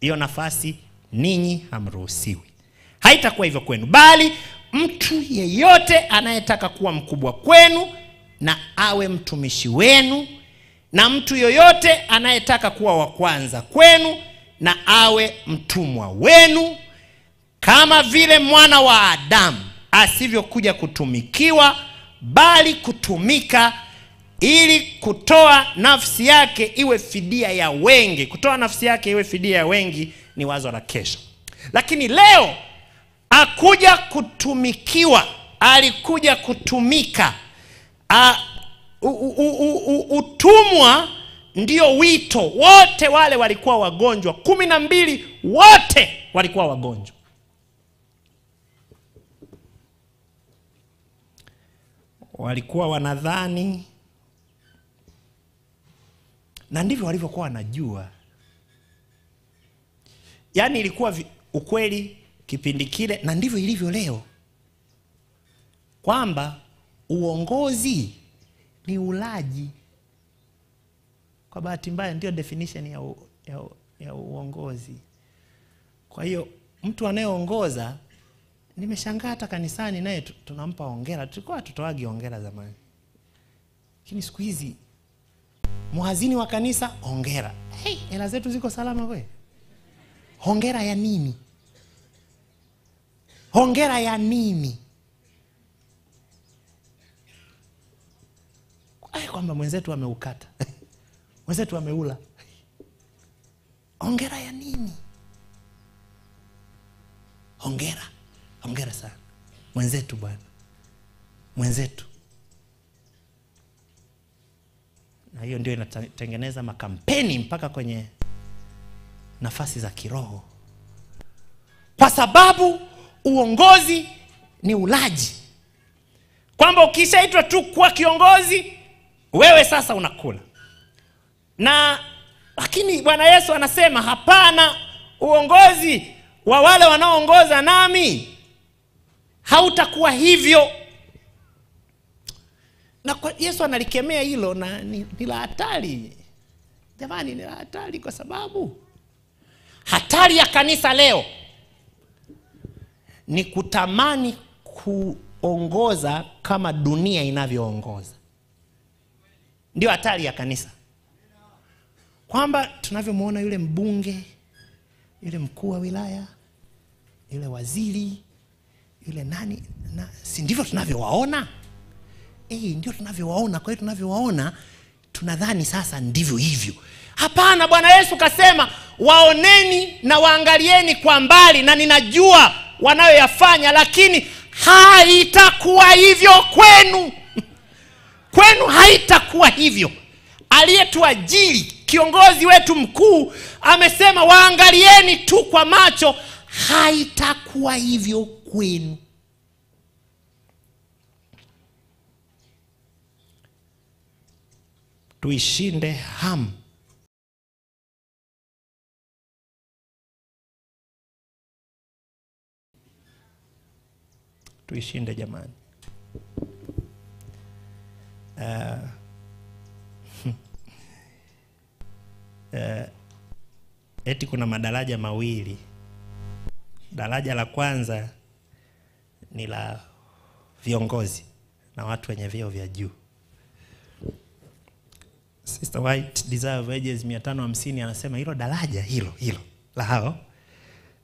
A: Hiyo nafasi ninyi hamruhusiwi. Haitakuwa hivyo kwenu, bali mtu yeyote anayetaka kuwa mkubwa kwenu na awe mtumishi wenu, na mtu yoyote anayetaka kuwa wa kwanza kwenu na awe mtumwa wenu, kama vile mwana wa Adamu asivyokuja kutumikiwa, bali kutumika, ili kutoa nafsi yake iwe fidia ya wengi. Kutoa nafsi yake iwe fidia ya wengi ni wazo la kesho. Lakini leo akuja kutumikiwa, alikuja kutumika. Utumwa ndio wito. Wote wale walikuwa wagonjwa, 12 wote walikuwa wagonjwa. Walikuwa wanadhani, na ndivyo walivyokuwa wanajua. Yaani ilikuwa ukweli kipindi kile, na ndivyo ilivyo leo, kwamba uongozi ni ulaji. Kwa bahati mbaya ndio definition ya uongozi. Kwa hiyo mtu anayeongoza, nimeshangaa hata kanisani naye tunampa hongera. Tulikuwa tutoagi hongera zamani, lakini siku hizi muhazini wa kanisa hongera. Hey, hela zetu ziko salama kweli? Hongera ya nini? Hongera ya nini? Kwamba mwenzetu ameukata. Mwenzetu ameula. Hongera ya nini? Hongera. Hongera sana. Mwenzetu bwana. Mwenzetu. Na hiyo ndio inatengeneza makampeni mpaka kwenye nafasi za kiroho. Kwa sababu uongozi ni ulaji. Kwamba ukishaitwa tu kuwa kiongozi, wewe sasa unakula. Lakini Bwana Yesu anasema hapana, uongozi wa wale wanaoongoza nami hautakuwa hivyo. Na Yesu analikemea hilo, na ni la hatari. Jamani, ni la hatari, kwa sababu hatari ya kanisa leo ni kutamani kuongoza kama dunia inavyoongoza. Ndio hatari ya kanisa. Kwamba tunavyomuona yule mbunge, yule mkuu wa wilaya, yule waziri, yule nani, si ndivyo tunavyowaona? Ndio tunavyowaona. Kwa hiyo tunavyowaona tunadhani sasa ndivyo hivyo. Hapana, Bwana Yesu kasema waoneni na waangalieni kwa mbali, na ninajua wanayoyafanya, lakini haitakuwa hivyo kwenu. Kwenu haitakuwa hivyo. Aliyetuajiri, kiongozi wetu mkuu, amesema waangalieni tu kwa macho, haitakuwa hivyo kwenu. Tuishinde hamu. Tuishinde jamani. Eti kuna madaraja mawili. Daraja la kwanza ni la viongozi na watu wenye vyeo vya juu. Sister White, Desire of Ages 550 anasema hilo daraja hilo lao,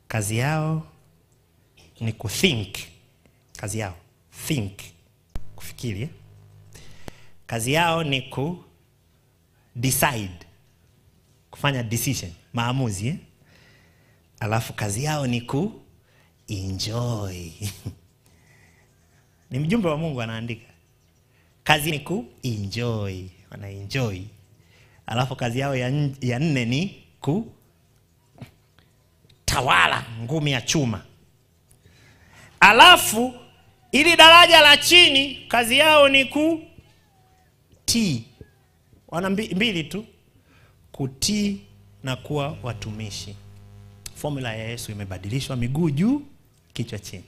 A: kazi yao ni kuthink. Kazi yao think, kufikiri. Kazi yao ni decide, kufanya decision, maamuzi. Alafu kazi yao ni enjoy. Ni mjumbe wa Mungu anaandika. Kazi ni enjoy, wana enjoy. Alafu kazi yao ya nne ni tawala, ngumi ya chuma. Alafu ili daraja la chini kazi yao ni tii. Wana mbili tu, kutii na kuwa watumishi. Formula ya Yesu imebadilishwa, miguu juu, kichwa chini.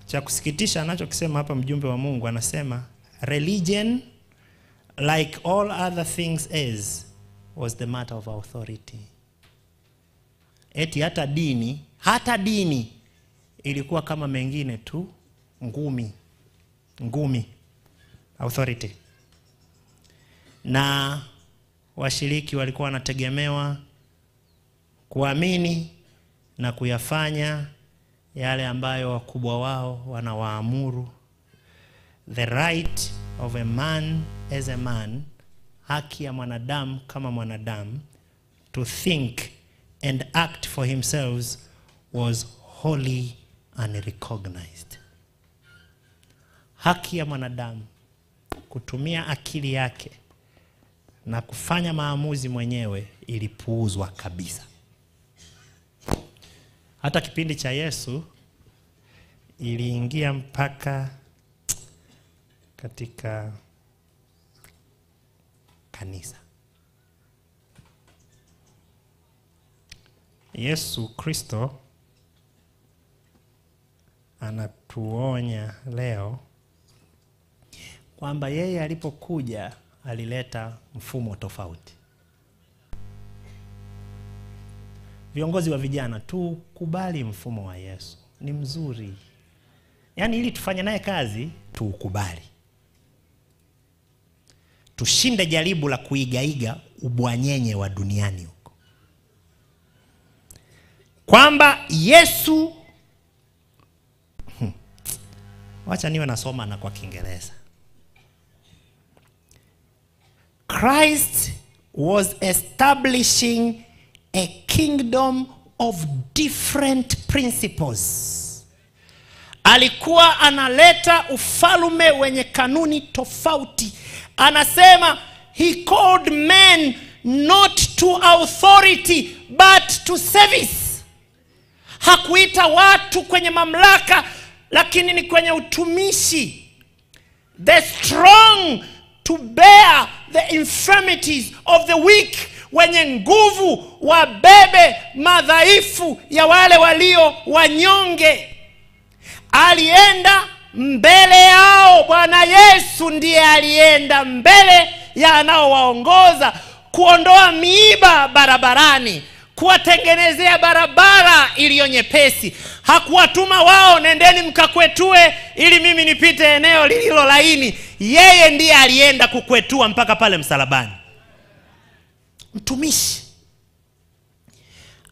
A: Cha kusikitisha anachokisema hapa mjumbe wa Mungu, anasema religion like all other things was the matter of authority. Eti hata dini ilikuwa kama mengine tu, ngumi, authority. Na washiriki walikuwa wanategemewa kuamini na kuyafanya yale ambayo wakubwa wao wanawaamuru. The right of a man as a man, haki ya mwanadamu kama mwanadamu, to think and act for himself was wholly unrecognized. Haki ya mwanadamu kutumia akili yake na kufanya maamuzi mwenyewe ilipuuzwa kabisa. Hata kipindi cha Yesu iliingia mpaka katika kanisa. Yesu Kristo anatuonya leo kwamba yeye alipokuja alileta mfumo tofauti. Viongozi wa vijana, tukubali mfumo wa Yesu, ni mzuri. Yaani ili tufanye naye kazi, tuukubali. Tushinde jaribu la kuigaiga ubwanyenye wa duniani huko. Kwamba Yesu, wacha niwe nasoma na kwa Kiingereza. Christ was establishing a kingdom of different principles. Alikuwa analeta ufalme wenye kanuni tofauti. Anasema he called men not to authority but to service. Hakuita watu kwenye mamlaka, lakini ni kwenye utumishi. The strong to bear the infirmities of the weak. Wenye nguvu wabebe madhaifu ya wale walio wanyonge. Alienda mbele yao. Bwana Yesu ndiye alienda mbele ya anaowaongoza, kuondoa miiba barabarani, kuwatengenezea barabara iliyo nyepesi. Hakuwatuma wao, nendeni mkakwetue ili mimi nipite eneo lililo laini. Yeye ndiye alienda kukwetua mpaka pale msalabani. Mtumishi.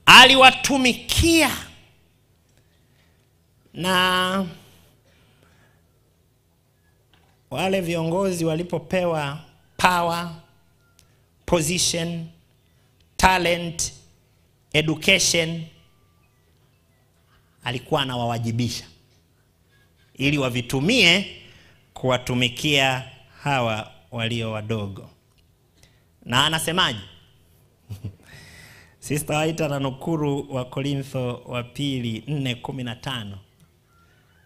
A: Aliwatumikia. Na wale viongozi walipopewa power, position, talent, education, alikuwa anawawajibisha ili wavitumie kuwatumikia hawa walio wadogo. Na anasemaje? Sister Waita na nukuru wa Korintho wa pili 4:15.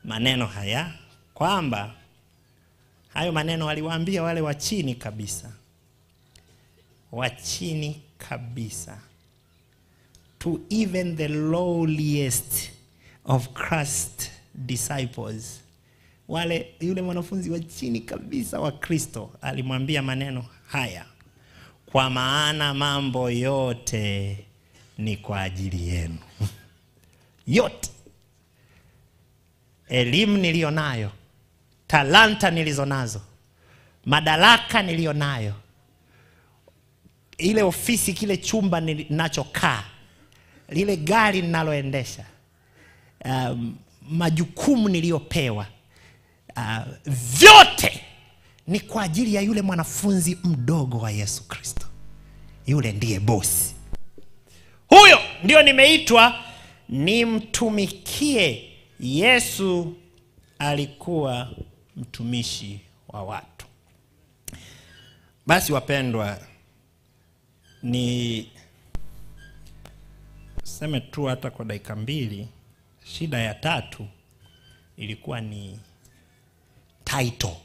A: Maneno haya kwamba hayo maneno aliwaambia wale wa chini kabisa. Wa chini kabisa. To even the lowliest of Christ disciples. Yule mwanafunzi wa chini kabisa wa Kristo alimwambia maneno haya. Kwa maana mambo yote ni kwa ajili yenu. Yote. Elimu nilionayo, talanta nilizonazo, madaraka nilionayo, ile ofisi, kile chumba ninachokaa, lile gari ninaloendesha, majukumu niliopewa, vyote ni kwa ajili ya yule mwanafunzi mdogo wa Yesu Kristo. Yule ndiye bosi. Huyo ndio nimeitwa nimtumikie. Yesu alikuwa mtumishi wa watu. Basi wapendwa, ni seme tu hata kwa dakika 2, shida ya tatu ilikuwa ni title.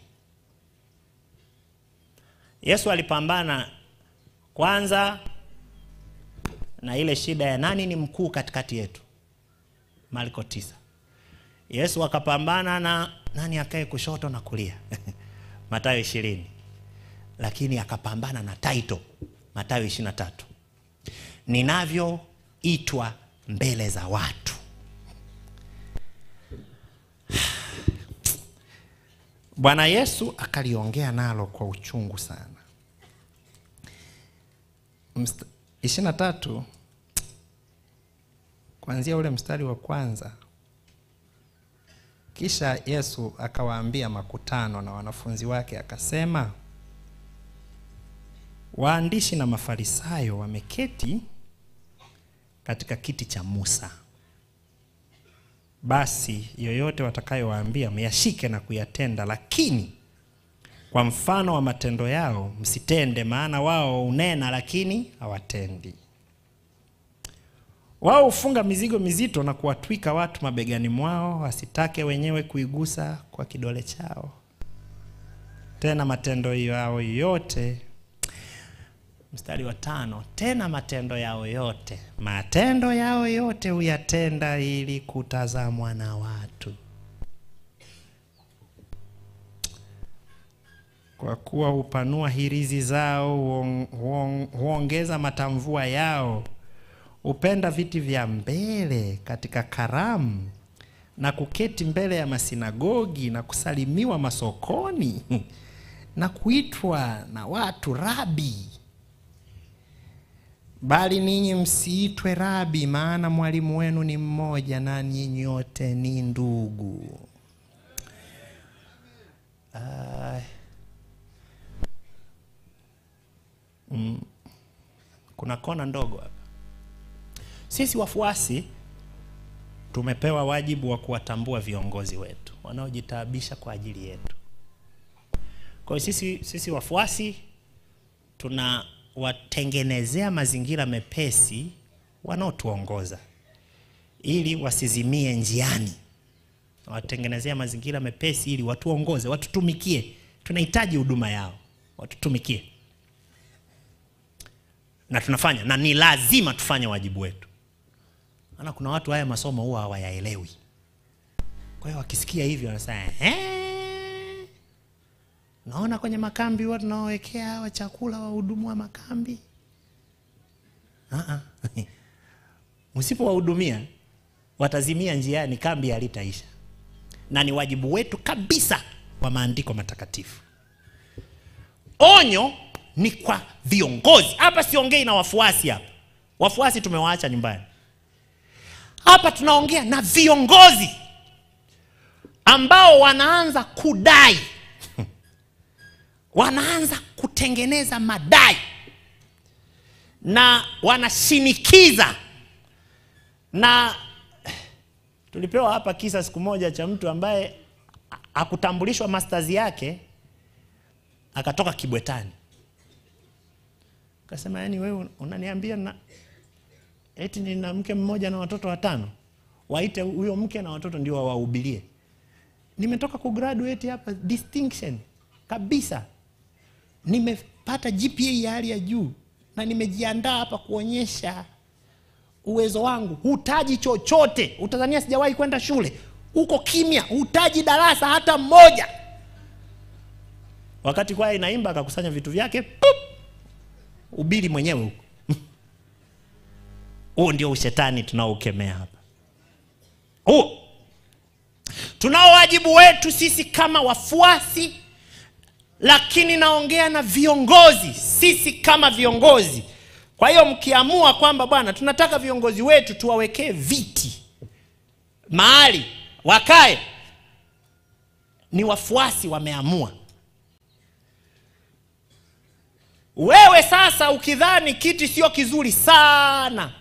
A: Yesu alipambana kwanza na ile shida ya nani ni mkuu katikati yetu, Marko 9. Yesu akapambana na nani akae kushoto na kulia Mathayo 20. Lakini akapambana na title, Mathayo 23. Ninavyoitwa mbele za watu. Bwana Yesu akaliongea nalo kwa uchungu sana. 23 kuanzia ule mstari wa kwanza. Kisha Yesu akawaambia makutano na wanafunzi wake akasema, waandishi na mafarisayo wameketi katika kiti cha Musa. Basi yoyote watakayowaambia myashike na kuyatenda, lakini kwa mfano wa matendo yao msitende, maana wao unena lakini hawatendi. Wao hufunga mizigo mizito na kuwatwika watu mabegani mwao, wasitake wenyewe kuigusa kwa kidole chao. Tena matendo yao yote, mstari wa 5, tena matendo yao yote huyatenda ili kutazamwa na watu. Kwa kuwa hupanua hirizi zao, huongeza matamvua yao, hupenda viti vya mbele katika karamu, na kuketi mbele ya masinagogi, na kusalimiwa masokoni, na kuitwa na watu rabi. Bali ninyi msiitwe rabi, maana mwalimu wenu ni mmoja, na ninyi nyote ni ndugu. Kuna kona ndogo hapa. Sisi wafuasi tumepewa wajibu wa kuwatambua viongozi wetu wanaojitaabisha kwa ajili yetu. Kwa hiyo sisi wafuasi tunawatengenezea mazingira mepesi wanaotuongoza ili wasizimie njiani. Watengenezea mazingira mepesi ili watuongoze, watutumikie. Tunahitaji huduma yao, watutumikie. Na tunafanya, na ni lazima tufanye wajibu wetu. Maana kuna watu haya masomo huwa hawayaelewi. Kwa hiyo wakisikia hivyo wanasema, naona kwenye makambi watu naowekea hawa chakula wahudumu wa makambi. Msipowahudumia watazimia njiani, kambi halitaisha. Na ni wajibu wetu kabisa wa maandiko matakatifu. Onyo ni kwa viongozi. Hapa siongei na wafuasi hapa. Wafuasi tumewaacha nyumbani. Hapa tunaongea na viongozi ambao wanaanza kudai. Wanaanza kutengeneza madai. Na wanashinikiza. Na tulipewa hapa kisa siku moja cha mtu ambaye hakutambulishwa masters yake, akatoka Kibwetani. Akasema, yani wewe unaniambia eti nina mke mmoja na watoto 5. Waite huyo mke na watoto ndio wawahubirie. Nimetoka kugraduate hapa distinction kabisa. Nimepata GPA ya hali ya juu na nimejiandaa hapa kuonyesha uwezo wangu. Hutaji chochote. Utazania sijawahi kwenda shule. Uko kimya, hutaji darasa hata moja. Wakati kwa inaimba akakusanya vitu vyake, ubiri mwenyewe huko. Huo ndio ushetani tunaoukemea hapa. Tunao wajibu wetu sisi kama wafuasi, lakini naongea na viongozi, sisi kama viongozi. Kwa hiyo mkiamua kwamba bwana tunataka viongozi wetu tuwawekee viti mahali wakae, ni wafuasi wameamua. Wewe sasa ukidhani kiti sio kizuri sana,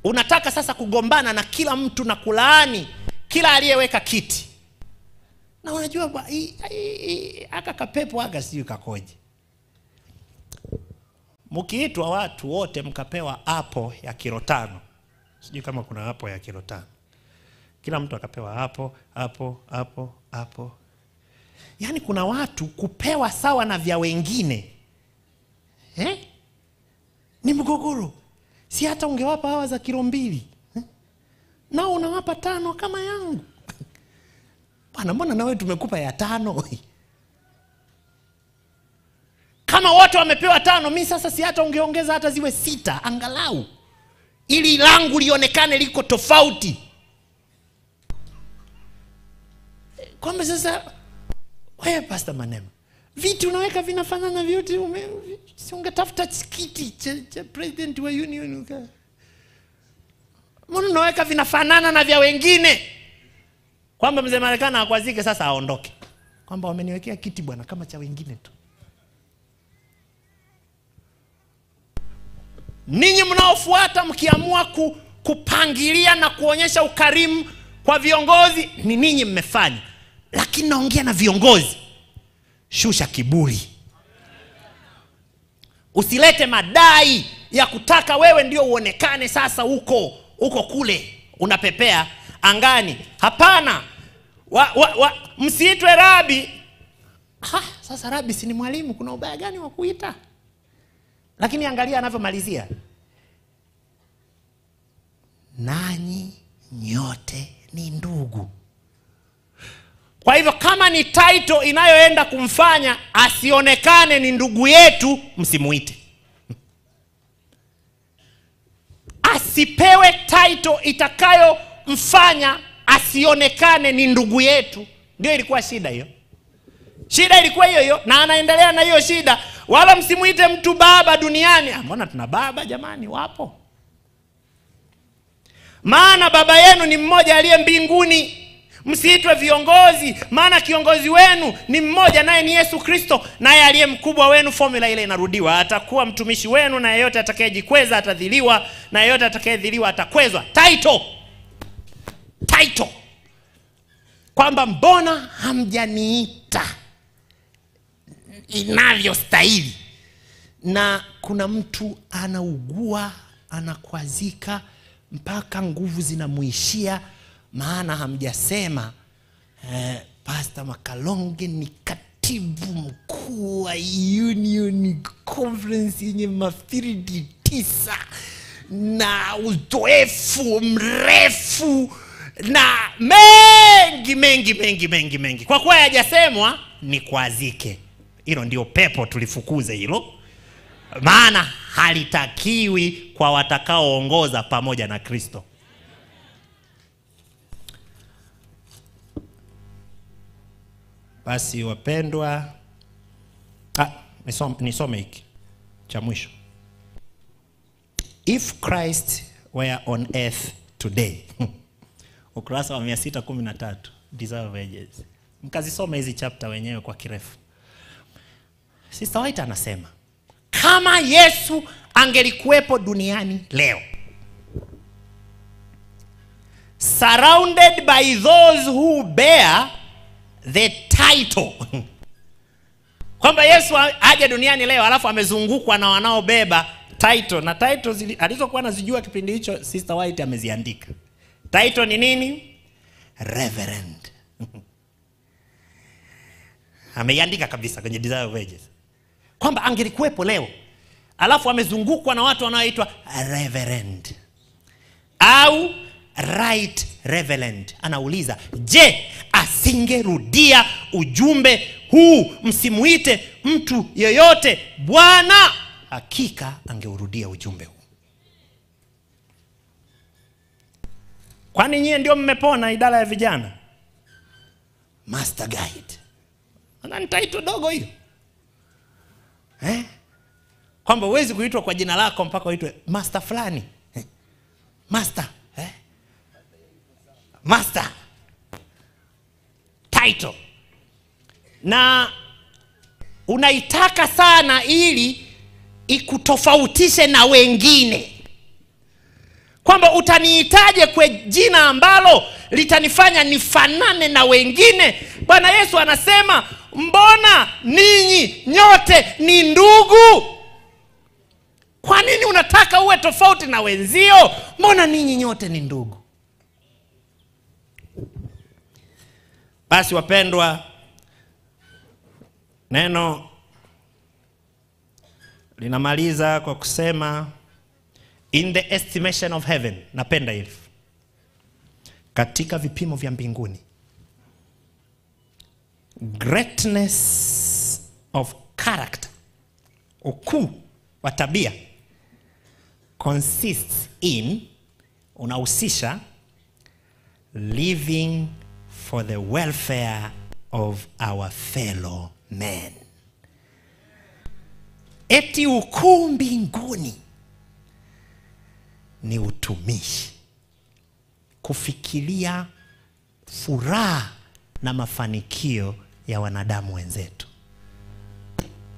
A: unataka sasa kugombana na kila mtu na kulaani kila aliyeweka kiti. Na unajua aka kapepo aka siyo kakoje. Mkiitwa watu wote mkapewa hapo ya kilo 5. Sijui kama kuna hapo ya kilo 5. Kila mtu akapewa hapo. Yaani kuna watu kupewa sawa na vya wengine ni mgogoro. Si hata ungewapa hawa za kilo 2 nao unawapa 5 kama yangu. Bwana, mbona na wewe tumekupa ya 5? Kama wote wamepewa 5, mimi sasa si hata ungeongeza hata ziwe 6 angalau, ili langu lionekane liko tofauti. Kwamba sasa wewe Pastor Manema, vitu unaweka vinafanana vyote, si ungetafuta kiti cha president wa union mbona unaweka vinafanana na vya wengine? Kwamba mzee Marekani akwazike sasa aondoke. Kwamba wameniwekea kiti bwana kama cha wengine tu. Ninyi mnaofuata mkiamua kupangilia na kuonyesha ukarimu kwa viongozi, ni ninyi mmefanya. Lakini naongea na viongozi, shusha kiburi. Usilete madai ya kutaka wewe ndio uonekane sasa uko kule unapepea angani. Hapana. Msiitwe rabi. Sasa rabi si ni mwalimu, kuna ubaya gani wa kuita? Lakini angalia anavyomalizia. Nanyi nyote ni ndugu. Kwa hivyo kama ni title inayoenda kumfanya asionekane ni ndugu yetu, msimuite. Asipewe title itakayo mfanya asionekane ni ndugu yetu. Ndio ilikuwa shida hiyo. Shida ilikuwa hiyo na anaendelea na hiyo shida. Wala msimuite mtu baba duniani. Mbona tuna baba jamani, wapo. Maana baba yenu ni mmoja aliye mbinguni. Msiitwe viongozi, maana kiongozi wenu ni mmoja, naye ni Yesu Kristo, naye aliye mkubwa wenu. Formula ile inarudiwa. Atakuwa mtumishi wenu, na yeyote atakayejikweza atadhiliwa, na yeyote atakayedhiliwa atakwezwa. Title. Kwamba mbona hamjaniita inavyostahili? Na kuna mtu anaugua, anakwazika mpaka nguvu zinamuishia, maana hamjasema Pastor Makalonge ni katibu mkuu wa Union Conference yenye mafiridi 9 na uzoefu mrefu na mengi. Kwa kuwa hajasemwa ni kwazike. Hilo ndio pepo tulifukuze hilo. Maana halitakiwi kwa watakaoongoza pamoja na Kristo. Basi wapendwa, nisome hiki cha mwisho. If Christ were on earth today. Ukurasa wa 613, Desire of Ages. Mkazisome hizi chapter wenyewe kwa kirefu. Sister White anasema, kama Yesu angelikuwepo duniani leo, surrounded by those who bear the title. Kwamba Yesu aje duniani leo alafu amezungukwa na wanaobeba title. Na title alizokuwa anazijua kipindi hicho Sister White ameziandika. Title ni nini? Reverend. Ameiandika kabisa kwenye Desire of Ages. Kwamba angelikuwepo leo alafu amezungukwa na watu wanaoitwa reverend au right reverend. Anauliza, je, asingerudia ujumbe huu? Msimuite mtu yeyote Bwana. Hakika angeurudia ujumbe huu. Kwani nyie ndio mmepona idara ya vijana? Master Guide. Ana title dogo hiyo. Kwamba huwezi kuitwa kwa jina lako mpaka uitwe master fulani. Master. Master. Title. Na unaitaka sana ili ikutofautishe na wengine. Kwamba utaniitaje kwa jina ambalo litanifanya nifanane na wengine? Bwana Yesu anasema, mbona ninyi nyote ni ndugu? Kwa nini unataka uwe tofauti na wenzio? Mbona ninyi nyote ni ndugu? Basi wapendwa, Neno linamaliza kwa kusema in the estimation of heaven. Napenda hili. Katika vipimo vya mbinguni, greatness of character, ukuu wa tabia, consists in, unahusisha living for the welfare of our fellow men. Eti ukuu mbinguni ni utumishi, kufikiria furaha na mafanikio ya wanadamu wenzetu.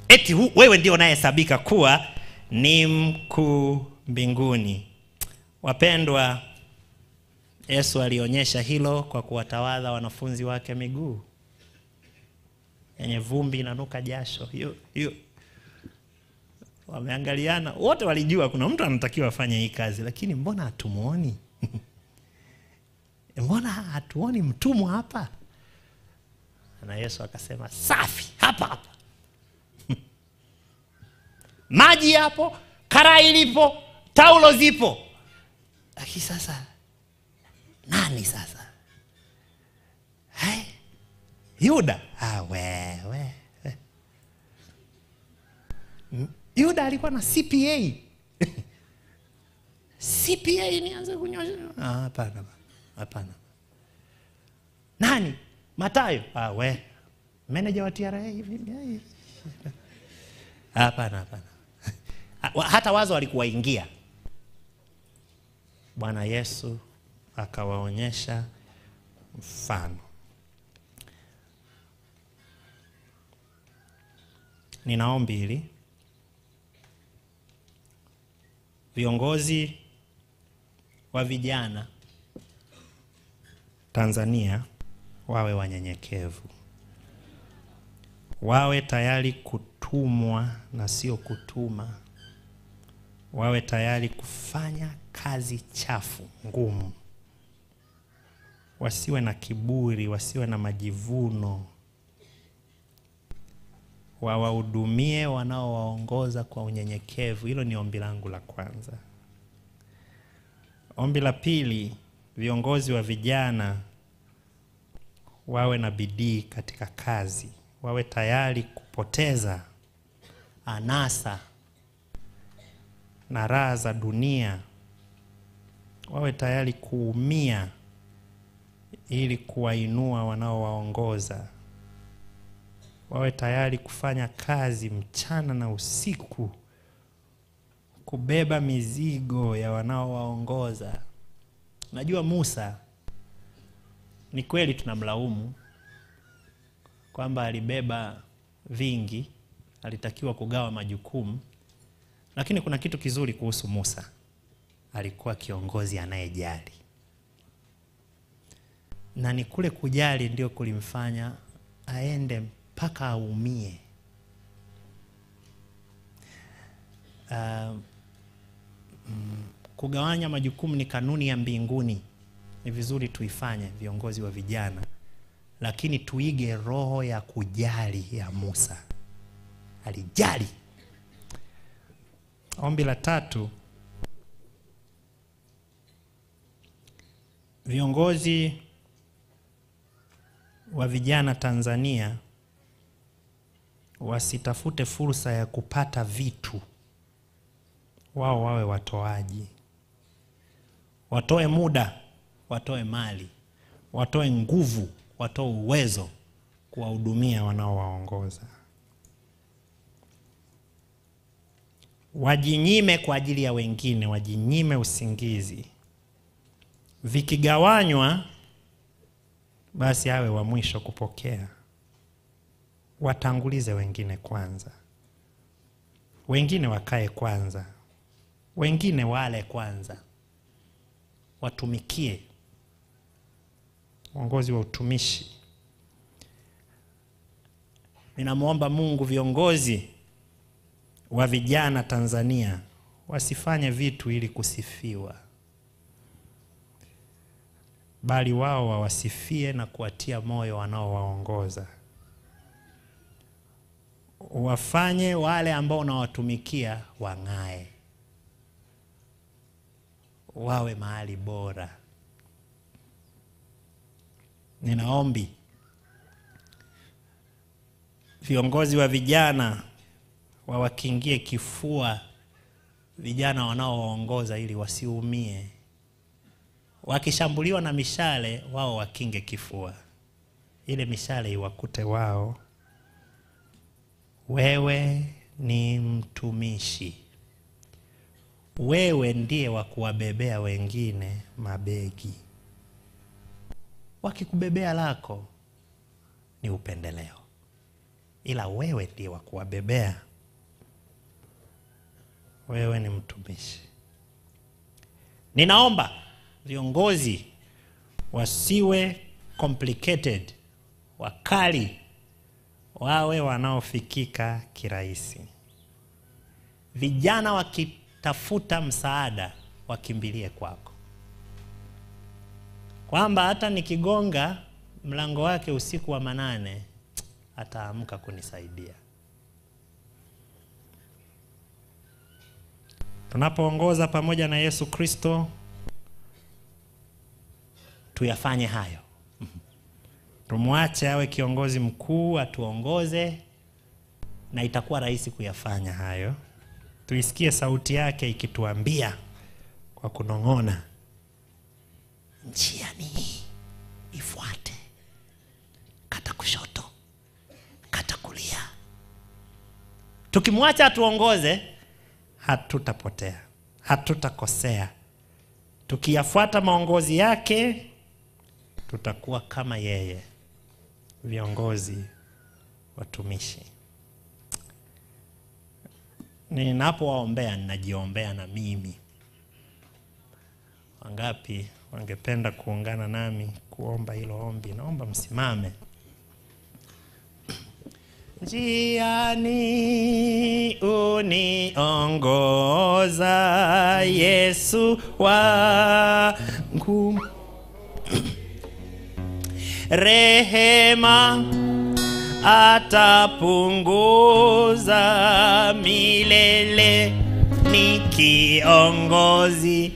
A: Eti wewe ndio unayehesabika kuwa ni mkuu mbinguni. Wapendwa, Yesu alionyesha hilo kwa kuwatawadha wanafunzi wake miguu yenye vumbi inanuka jasho. Hiyo wameangaliana, wote walijua kuna mtu anatakiwa afanye hii kazi, lakini mbona hatumuoni? Mbona hatuoni mtumwa hapa? Na Yesu akasema, safi, hapa. Maji hapo, karai lipo, taulo zipo. Lakini sasa nani sasa? Yuda. Wewe. Yuda alikuwa na CPA. CPA nianze kunyosha. Hapana. Nani? Mathayo. Manager wa TRA hivi. Hapana. Hata wazo walikuwaingia. Bwana Yesu akawaonyesha mfano. Ninaombi hili. Viongozi wa vijana Tanzania wawe wanyenyekevu. Wawe tayari kutumwa na sio kutuma. Wawe tayari kufanya kazi chafu, ngumu. Wasiwe na kiburi, wasiwe na majivuno. Wawahudumie wanaowaongoza kwa unyenyekevu. Hilo ni ombi langu la kwanza. Ombi la pili, viongozi wa vijana wawe na bidii katika kazi. Wawe tayari kupoteza anasa na raha za dunia. Wawe tayari kuumia ili kuwainua wanaowaongoza. Wawe tayari kufanya kazi mchana na usiku, kubeba mizigo ya wanaowaongoza. Najua Musa, ni kweli tunamlaumu kwamba alibeba vingi, alitakiwa kugawa majukumu, lakini kuna kitu kizuri kuhusu Musa. Alikuwa kiongozi anayejali. Na ni kule kujali ndio kulimfanya aende mpaka aumie. Kugawanya majukumu ni kanuni ya mbinguni. Ni vizuri tuifanye, viongozi wa vijana, lakini tuige roho ya kujali ya Musa. Alijali. Ombi la tatu, viongozi wa vijana Tanzania wasitafute fursa ya kupata vitu. Wao wawe watoaji. Watoe muda, watoe mali, watoe nguvu, watoe uwezo kuwahudumia wanaowaongoza. Wajinyime kwa ajili ya wengine, wajinyime usingizi. Vikigawanywa, basi awe wa mwisho kupokea. Watangulize wengine kwanza. Wengine wakae kwanza. Wengine wale kwanza. Watumikie. Uongozi wa utumishi. Ninamuomba Mungu viongozi wa vijana Tanzania wasifanye vitu ili kusifiwa, bali wao wawasifie na kuwatia moyo wanaowaongoza. wafanye wale ambao unawatumikia wang'ae, wawe mahali bora. Ninaombi viongozi wa vijana wawakingie kifua vijana wanaoongoza ili wasiumie. Wakishambuliwa na mishale, wao wakinge kifua, ile mishale iwakute wao. Wewe ni mtumishi. Wewe ndiye wa kuwabebea wengine mabegi. Wakikubebea lako ni upendeleo, ila wewe ndiye wa kuwabebea. Wewe ni mtumishi. Ninaomba viongozi wasiwe complicated, wakali, wawe wanaofikika kirahisi. Vijana wakitafuta msaada wakimbilie kwako, kwamba hata nikigonga mlango wake usiku wa manane ataamka kunisaidia. Tunapoongoza pamoja na Yesu Kristo, tuyafanye hayo. Tumwache awe kiongozi mkuu, atuongoze, na itakuwa rahisi kuyafanya hayo. Tuisikie sauti yake ikituambia kwa kunong'ona, njia ni hii, ifuate. Kata kushoto, kata kulia. Tukimwacha atuongoze, hatutapotea, hatutakosea. Tukiyafuata maongozi yake, tutakuwa kama yeye, viongozi watumishi. Ninapowaombea, ninajiombea na mimi. Wangapi wangependa kuungana nami kuomba hilo ombi? Naomba msimame. Njiani uniongoza Yesu wangu, rehema atapunguza milele, ni kiongozi